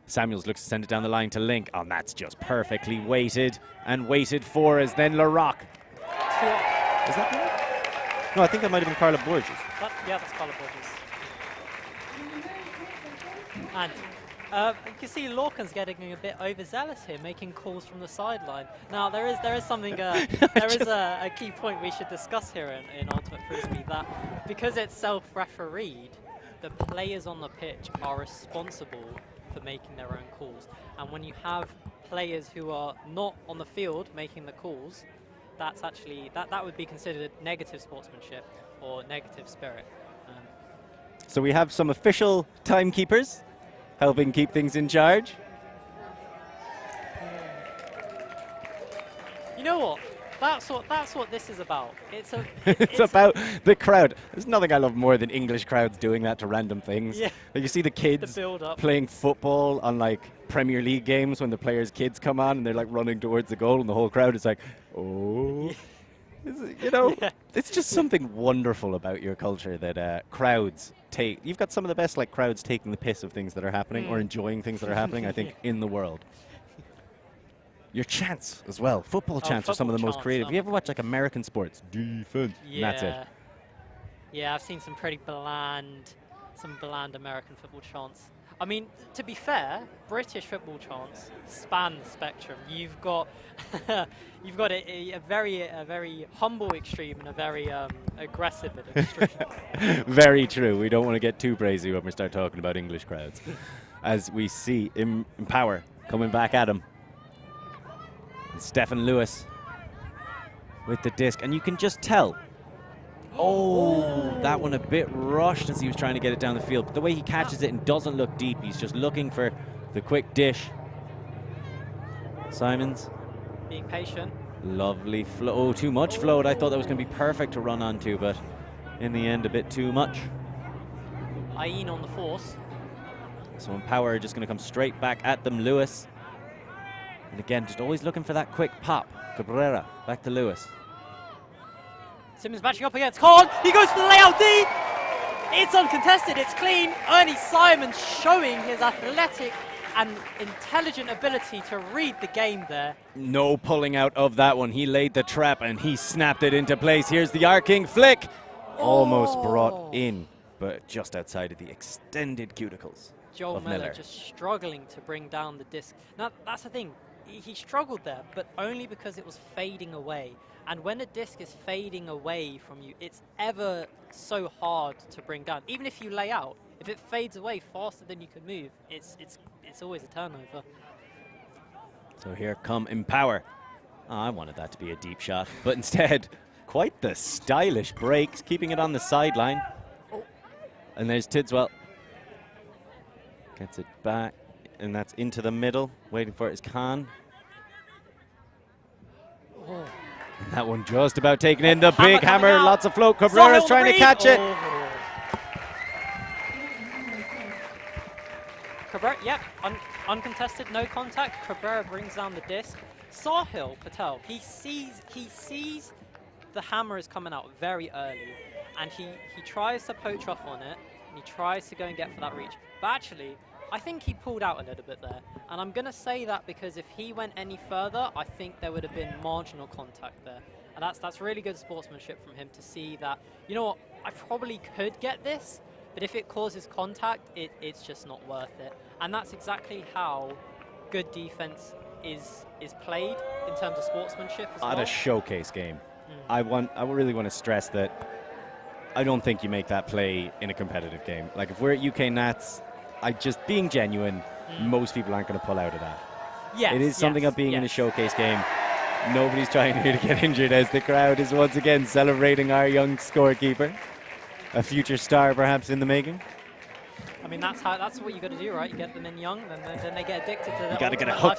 Samuels looks to send it down the line to Link. Oh, and that's just perfectly waited for as then Laroque. Is that Link? No, I think that might have been Carla Borges. Yeah, that's Carla Borges. And you can see Lorcan's getting a bit overzealous here, making calls from the sideline. Now there is something, there is a key point we should discuss here in Ultimate Frisbee, that because it's self-refereed, the players on the pitch are responsible for making their own calls. And when you have players who are not on the field making the calls, that's actually, that would be considered negative sportsmanship or negative spirit. So we have some official timekeepers helping keep things in charge. You know what? That's what this is about. It's about the crowd. There's nothing I love more than English crowds doing that to random things. Yeah. Like you see the kids playing football on like Premier League games when the players' kids come on and they're like running towards the goal and the whole crowd is like, oh. You know, it's just something wonderful about your culture that crowds take. You've got some of the best like crowds taking the piss of things that are happening or enjoying things that are happening, I think, in the world. Your chants as well. Football chants are some of the most creative. You ever watch like American sports? Defense. Yeah. And that's it. Yeah, I've seen some pretty bland American football chants. I mean, to be fair, British football chants span the spectrum. You've got a very humble extreme and a very aggressive extreme. Very true. We don't want to get too crazy when we start talking about English crowds. As we see Empower coming back at him. And Stefan Lewis with the disc, and you can just tell. Oh, that one a bit rushed as he was trying to get it down the field. But the way he catches it and doesn't look deep, he's just looking for the quick dish. Simons. Being patient. Lovely flow. Oh, too much float. I thought that was going to be perfect to run onto, but in the end, a bit too much. Ayden on the force. So Empower just going to come straight back at them. Lewis. And again, just always looking for that quick pop. Cabrera back to Lewis. Simmons matching up against Khan. He goes for the layout D. It's uncontested. It's clean. Ernie Simon showing his athletic and intelligent ability to read the game there. No pulling out of that one. He laid the trap and he snapped it into place. Here's the arcing flick. Almost brought in, but just outside of the extended cuticles. Joel Miller just struggling to bring down the disc. Now, that's the thing. He struggled there, but only because it was fading away. And when a disc is fading away from you, it's ever so hard to bring down. Even if you lay out, if it fades away faster than you can move, it's always a turnover. So here come Empower. Oh, I wanted that to be a deep shot, but instead, quite the stylish breaks, keeping it on the sideline. And there's Tidswell. Gets it back, and that's into the middle. Waiting for it is Khan. Oh. That one just about taken in. The big hammer, lots of float. Cabrera's trying to catch it. Cabrera, yep, uncontested, no contact. Cabrera brings down the disc. Sahil Patel, he sees the hammer is coming out very early, and he tries to poach off on it, and he tries to go and get for that reach. But actually, I think he pulled out a little bit there. And I'm going to say that because if he went any further, I think there would have been marginal contact there. And that's really good sportsmanship from him to see that, you know what, I probably could get this, but if it causes contact, it's just not worth it. And that's exactly how good defense is played in terms of sportsmanship as well. At a showcase game. I really want to stress that I don't think you make that play in a competitive game. Like if we're at UK Nats, being genuine, most people aren't going to pull out of that. Yes, it is something of being in a showcase game. Nobody's trying here to get injured as the crowd is once again celebrating our young scorekeeper. A future star perhaps in the making. I mean, that's what you got to do, right? You get them in young, then they get addicted to that. You got to get a hook.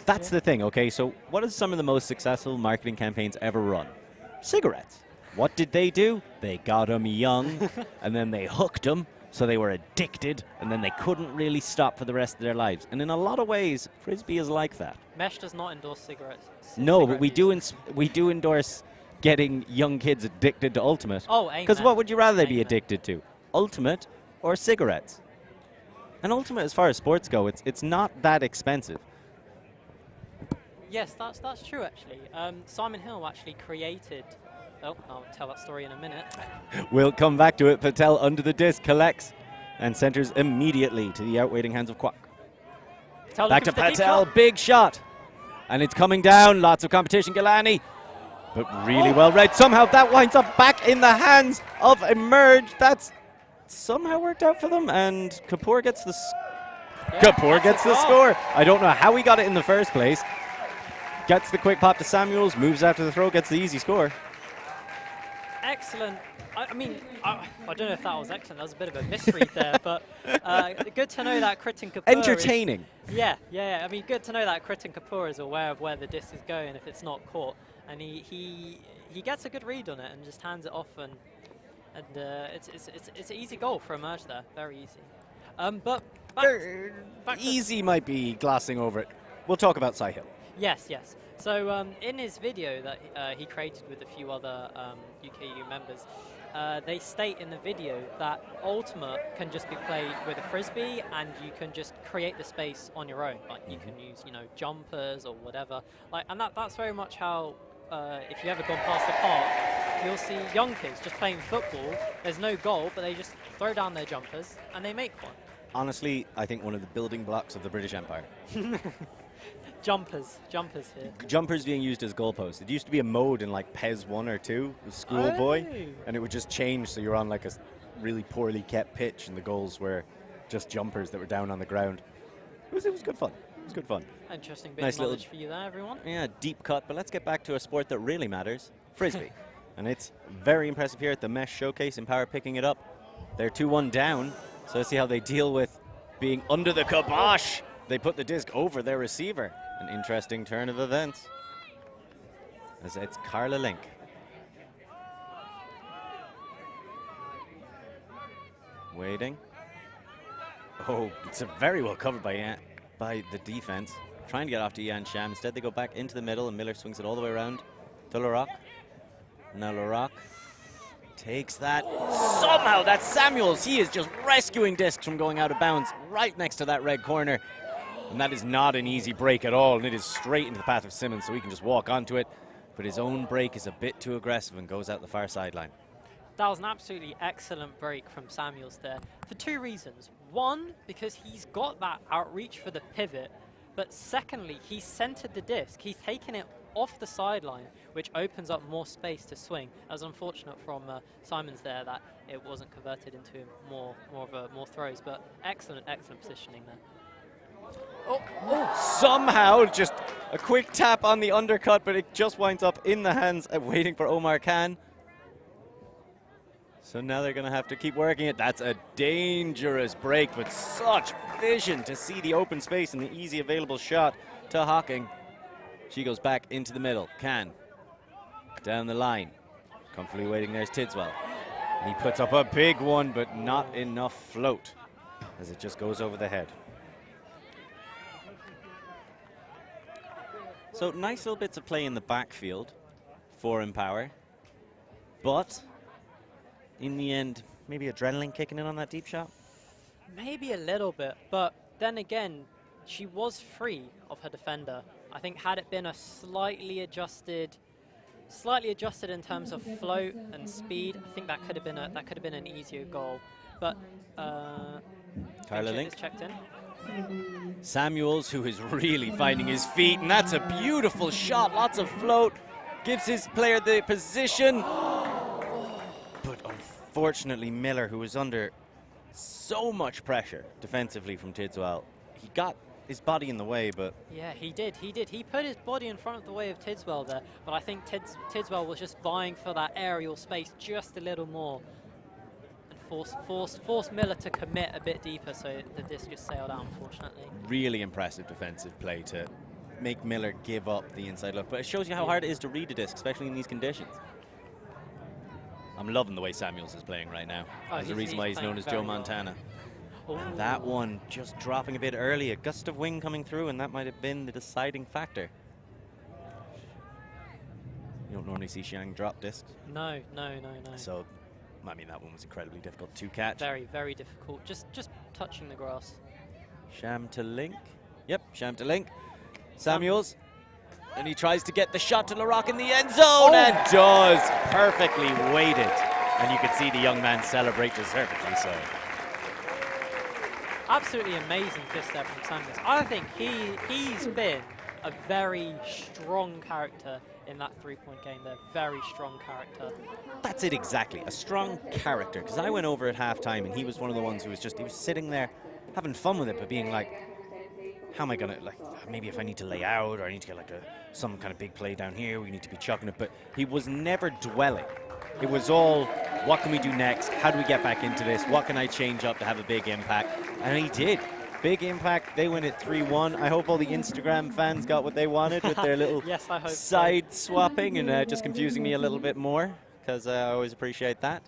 That's the thing, okay? So what are some of the most successful marketing campaigns ever run? Cigarettes. What did they do? They got them young, and then they hooked them, so they were addicted, and then they couldn't really stop for the rest of their lives. And in a lot of ways, Frisbee is like that. Mesh does not endorse cigarettes. No, but we do endorse getting young kids addicted to Ultimate. Oh, amen. Because what would you rather they be addicted to? Ultimate or cigarettes? And Ultimate, as far as sports go, it's not that expensive. Yes, that's true, actually. Simon Hill actually created... Oh, I'll tell that story in a minute. We'll come back to it. Patel under the disc, collects, and centers immediately to the outwaiting hands of Kwak. Back to Patel, big shot. And it's coming down, lots of competition, Gilani. But really well read. Somehow that winds up back in the hands of Emerge. That's somehow worked out for them, and Kapoor gets the score. I don't know how he got it in the first place. Gets the quick pop to Samuels, moves after the throw, gets the easy score. Excellent. I mean, I don't know if that was excellent. That was a bit of a misread there, but good to know that Kritin Kapoor entertaining. Yeah. I mean, good to know that Kritin Kapoor is aware of where the disc is going if it's not caught, and he gets a good read on it and just hands it off, and it's an easy goal for Emerge there, very easy. But easy might be glossing over it. We'll talk about Sahil. Yes. So in his video that he created with a few other UKU members, they state in the video that Ultimate can just be played with a Frisbee, and you can just create the space on your own. Like you can use, jumpers or whatever. And that's very much how, if you ever gone past the park, you'll see young kids just playing football. There's no goal, but they just throw down their jumpers and they make one. Honestly, I think one of the building blocks of the British Empire. Jumpers here. Jumpers being used as goalposts. It used to be a mode in like PES 1 or 2, the schoolboy, and it would just change so you're on like a really poorly kept pitch and the goals were just jumpers that were down on the ground. It was good fun. It was good fun. Interesting bit of knowledge for you there, everyone. Yeah, deep cut, but let's get back to a sport that really matters, Frisbee. And it's very impressive here at the Mesh Showcase. Empower picking it up. They're 2-1 down, so let's see how they deal with being under the kibosh. They put the disc over their receiver. An interesting turn of events. As it's Carla Link. Waiting. Oh, it's very well covered by the defense. Trying to get off to Ian Sham. Instead, they go back into the middle, and Miller swings it all the way around to Laroc. Now Laroc takes that. Somehow, that's Samuels. He is just rescuing discs from going out of bounds right next to that red corner. And that is not an easy break at all, and it is straight into the path of Simmons, so he can just walk onto it. But his own break is a bit too aggressive and goes out the far sideline. That was an absolutely excellent break from Samuels there for two reasons. One, because he's got that outreach for the pivot, but secondly, he's centered the disc. He's taken it off the sideline, which opens up more space to swing. It was unfortunate from Simons there that it wasn't converted into more throws, but excellent positioning there. Somehow just a quick tap on the undercut, but it just winds up in the hands waiting for Omar Khan. So now they're going to have to keep working it. That's a dangerous break, but such vision to see the open space and the easy available shot to Hocking. She goes back into the middle. Khan down the line. Comfortably waiting, there's Tidswell. He puts up a big one, but not enough float as it just goes over the head. So nice little bits of play in the backfield for Empower. But in the end, maybe adrenaline kicking in on that deep shot. Maybe a little bit, but then again, she was free of her defender. I think had it been a slightly adjusted in terms of float and speed, I think that could have been an easier goal. But Tyler Link is checked in. Samuels, who is really finding his feet, and that's a beautiful shot. Lots of float, gives his player the position. But unfortunately, Miller, who was under so much pressure defensively from Tidswell, he got his body in the way, but... Yeah, he did. He put his body in front of the way of Tidswell there, but I think Tidswell was just vying for that aerial space just a little more. And forced Miller to commit a bit deeper, so the disc just sailed out, unfortunately. Really impressive defensive play to make Miller give up the inside look. But it shows you how hard it is to read a disc, especially in these conditions. I'm loving the way Samuels is playing right now. There's a reason why he's known as Joe Montana. And that one just dropping a bit early, a gust of wind coming through, and that might have been the deciding factor. You don't normally see Xiang drop discs. No. So, I mean, that one was incredibly difficult to catch. Very, very difficult. Just touching the grass. Sham to Link. Yep, Sham to Link. Samuels. And he tries to get the shot to Larocque in the end zone and does. Perfectly weighted. And you can see the young man celebrate deservedly so. Absolutely amazing kiss there from Samuels. I think he's been a very strong character in that three-point game there. Very strong character. That's it exactly, a strong character. Because I went over at halftime and he was one of the ones who was he was sitting there having fun with it, but being like, how am I gonna, like, maybe if I need to lay out or I need to get like some kind of big play down here, we need to be chucking it. But he was never dwelling. It was all, what can we do next? How do we get back into this? What can I change up to have a big impact? And he did. Big impact. They win it 3-1. I hope all the Instagram fans got what they wanted with their little yes, I hope side swapping and just confusing me a little bit more, because I always appreciate that.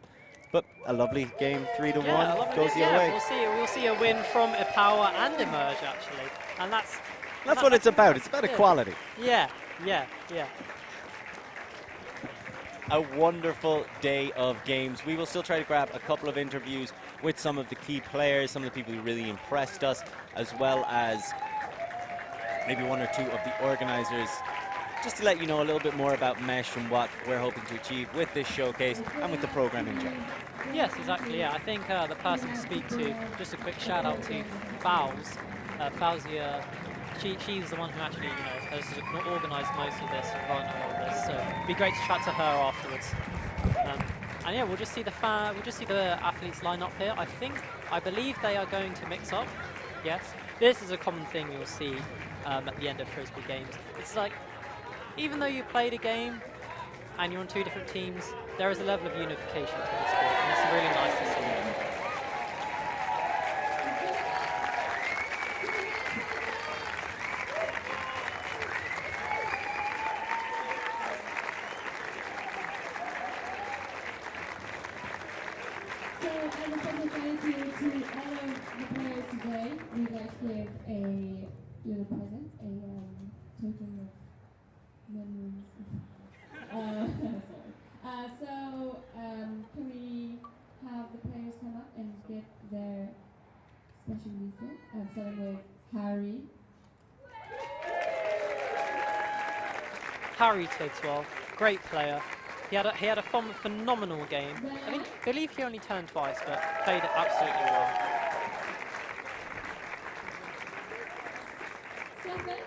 But a lovely game, 3-1, goes the other way. We'll see a win from Power and Emerge, actually. And that's what it's about. It's about equality. Yeah. A wonderful day of games. We will still try to grab a couple of interviews with some of the key players, some of the people who really impressed us, as well as maybe one or two of the organizers, just to let you know a little bit more about Mesh and what we're hoping to achieve with this showcase and with the program in general. Yes, exactly, yeah. I think the person to speak to, just a quick shout out to Fowls. Fowzia, she's the one who actually, has organised most of this and run all of this. So it'd be great to chat to her afterwards. And yeah, we'll just see the athletes line up here. I believe they are going to mix up. Yes, this is a common thing you'll see at the end of Frisbee games. It's like, even though you played a game and you're on two different teams, there is a level of unification to the sport, and it's really nice to see. So, as a special thank you to all of the players today, we'd like to give a little present, a token of memories. Can we have the players come up and get their special music? Starting with Harry. Harry Tidswell, great player. He had a phenomenal game. I believe he only turned twice, but played it absolutely well. Justin.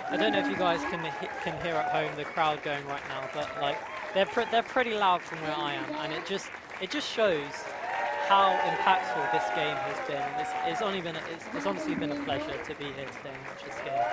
I don't know if you guys can hear at home the crowd going right now, but like they're pretty loud from where I am, and it just shows how impactful this game has been. It's honestly been a pleasure to be here today and watch this game.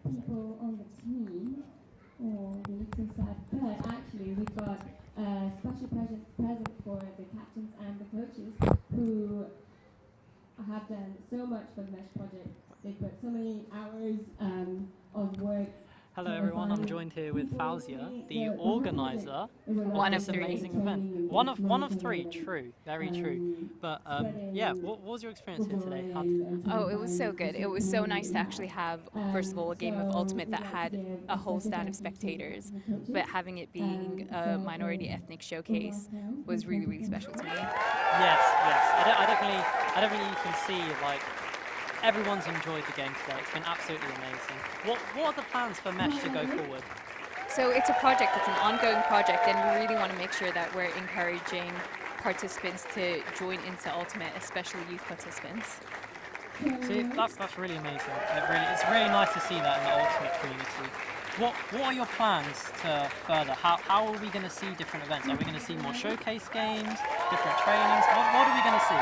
People on the team, or the little sad, but actually we've got a special present for the captains and the coaches who have done so much for the Mesh project. They've put so many hours of work. Hello everyone, I'm joined here with Fauzia, the organizer One of of this three. amazing event. One of three, true, very true. But yeah, what was your experience here today? Oh, it was so good. It was so nice to actually have, first of all, a game of Ultimate that had a whole stand of spectators, but having it being a minority ethnic showcase was really, really special to me. Yes, yes. I definitely you can see like everyone's enjoyed the game today. It's been absolutely amazing. What are the plans for Mesh to go forward? So it's a project, it's an ongoing project, and we really want to make sure that we're encouraging participants to join into Ultimate, especially youth participants. See, that's really amazing. It's really nice to see that in the Ultimate community. What are your plans to further? How are we going to see different events? Are we going to see more showcase games, different trainings? What are we going to see?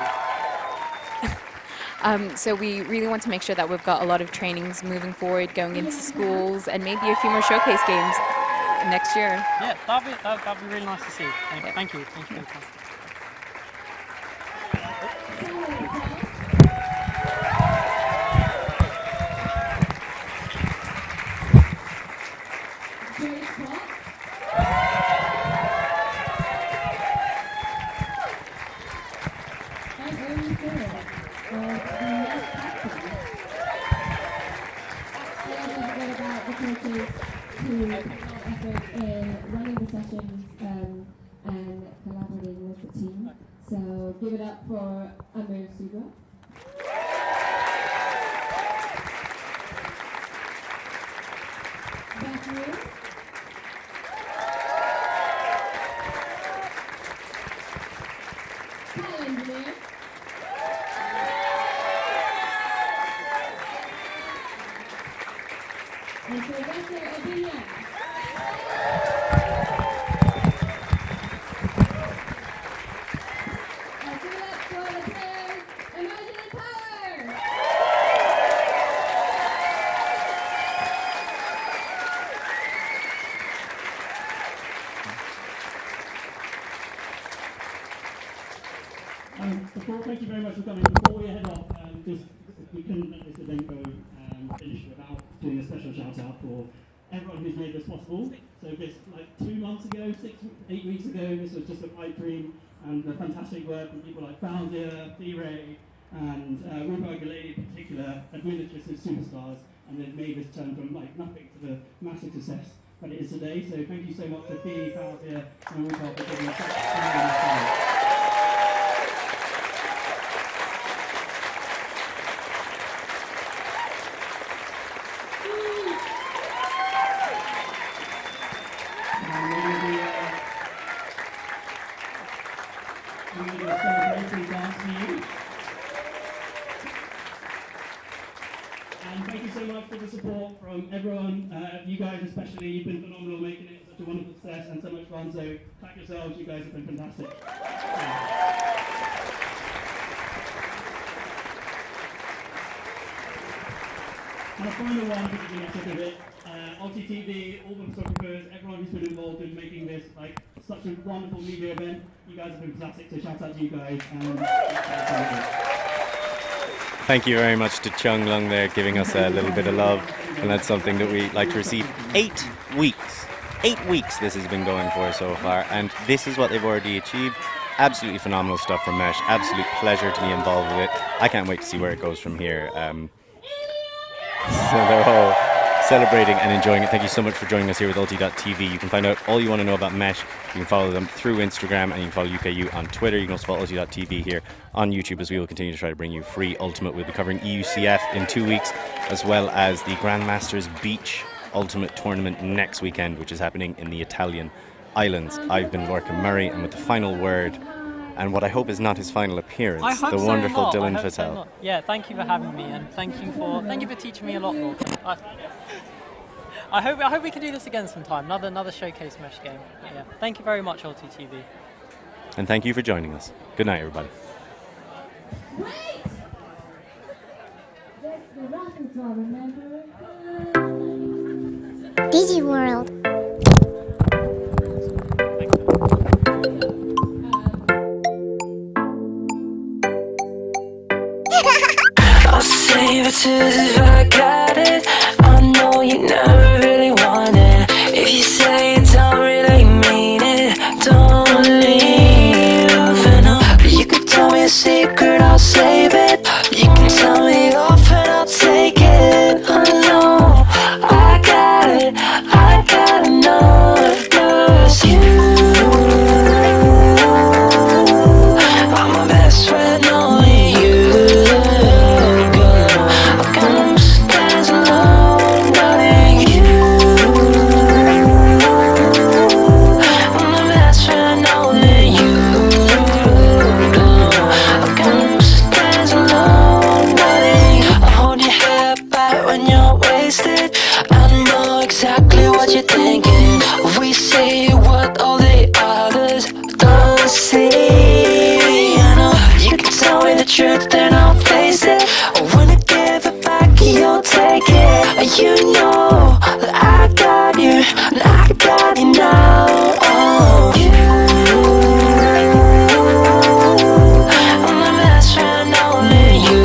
So we really want to make sure that we've got a lot of trainings moving forward, going into schools, and maybe a few more showcase games next year. Yeah, that'd be really nice to see. Thank you for your time. in running the sessions and collaborating with the team. So give it up for Amir Suga. Back engineer. And Professor Bignal. And give it up for the players, Imagine and Power. Before, thank you very much for coming. Before we head off, we couldn't let this event go finish without doing a special shout out for everyone who's made this possible. So this, like 2 months ago, 8 weeks ago, this was just a pipe dream, and the fantastic work from people like Fauzia, B-Ray, and Wolfgang in particular, have really just as superstars, and they've made this turn from like nothing to the massive success that it is today. So thank you so much to B, Fauzia, and Wolfgang for giving us such a time. Everyone, you guys especially, you've been phenomenal making it such a wonderful success and so much fun, so clap yourselves, you guys have been fantastic. And a final one, because we messed up a bit, Ulti TV, all the photographers, everyone who's been involved in making this like such a wonderful media event, you guys have been fantastic, so shout out to you guys. Thank you very much to Chung Lung there, giving us a little bit of love, and that's something that we like to receive. 8 weeks. 8 weeks this has been going for so far, and this is what they've already achieved. Absolutely phenomenal stuff from Mesh. Absolute pleasure to be involved with it. I can't wait to see where it goes from here. So they're all celebrating and enjoying it. Thank you so much for joining us here with Ulti.tv. You can find out all you want to know about Mesh. You can follow them through Instagram, and you can follow UKU on Twitter. You can also follow Ulti.tv here on YouTube, as we will continue to try to bring you free Ultimate. We'll be covering EUCF in 2 weeks, as well as the Grandmasters Beach Ultimate Tournament next weekend, which is happening in the Italian islands. I've been Lorcan Murray, and with the final word, and what I hope is not his final appearance, I hope the so wonderful not. Dylan I hope so Fattel. not. Yeah, thank you for having me, and thank you for teaching me a lot more. I hope we can do this again sometime. Another showcase mesh game. Yeah. Thank you very much, LTTV. And thank you for joining us. Good night, everybody. Wait! That's the repertoire, remember? DigiWorld. I'll save it to if I got it. I know you never really want it. If you say you don't really mean it, don't leave. And you could tell me a secret, I'll save it. You can tell me off and I'll take it. I know I got it. I gotta know it was you. I'm my best friend, only you. Exactly what you're thinking. We say what all the others don't see. I know you can tell me the truth, then I'll face it. When I give it back, you'll take it. You know that I got you, and I got you now. Oh, I'm my best friend, only you.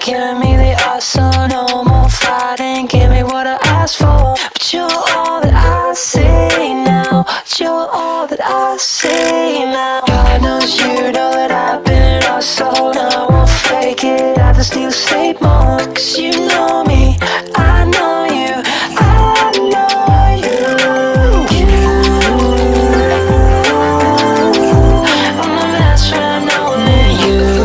Give me the awesome, no more fighting. Give me what I asked for. But you're all that I see now. You're all that I see now. God knows you know that I've been also. I won't fake it, I just need to sleep more. Cause you know me, I know you, I know you. I'm my best friend, only you.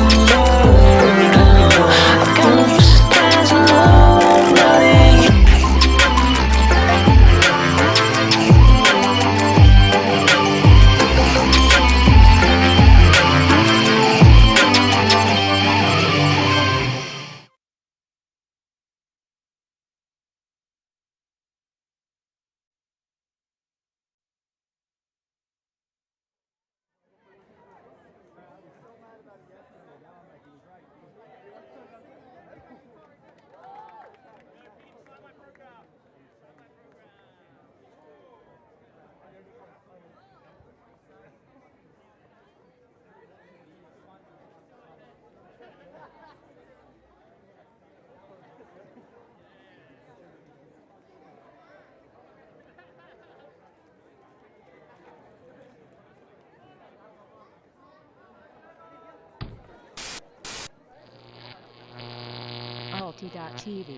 Alti.tv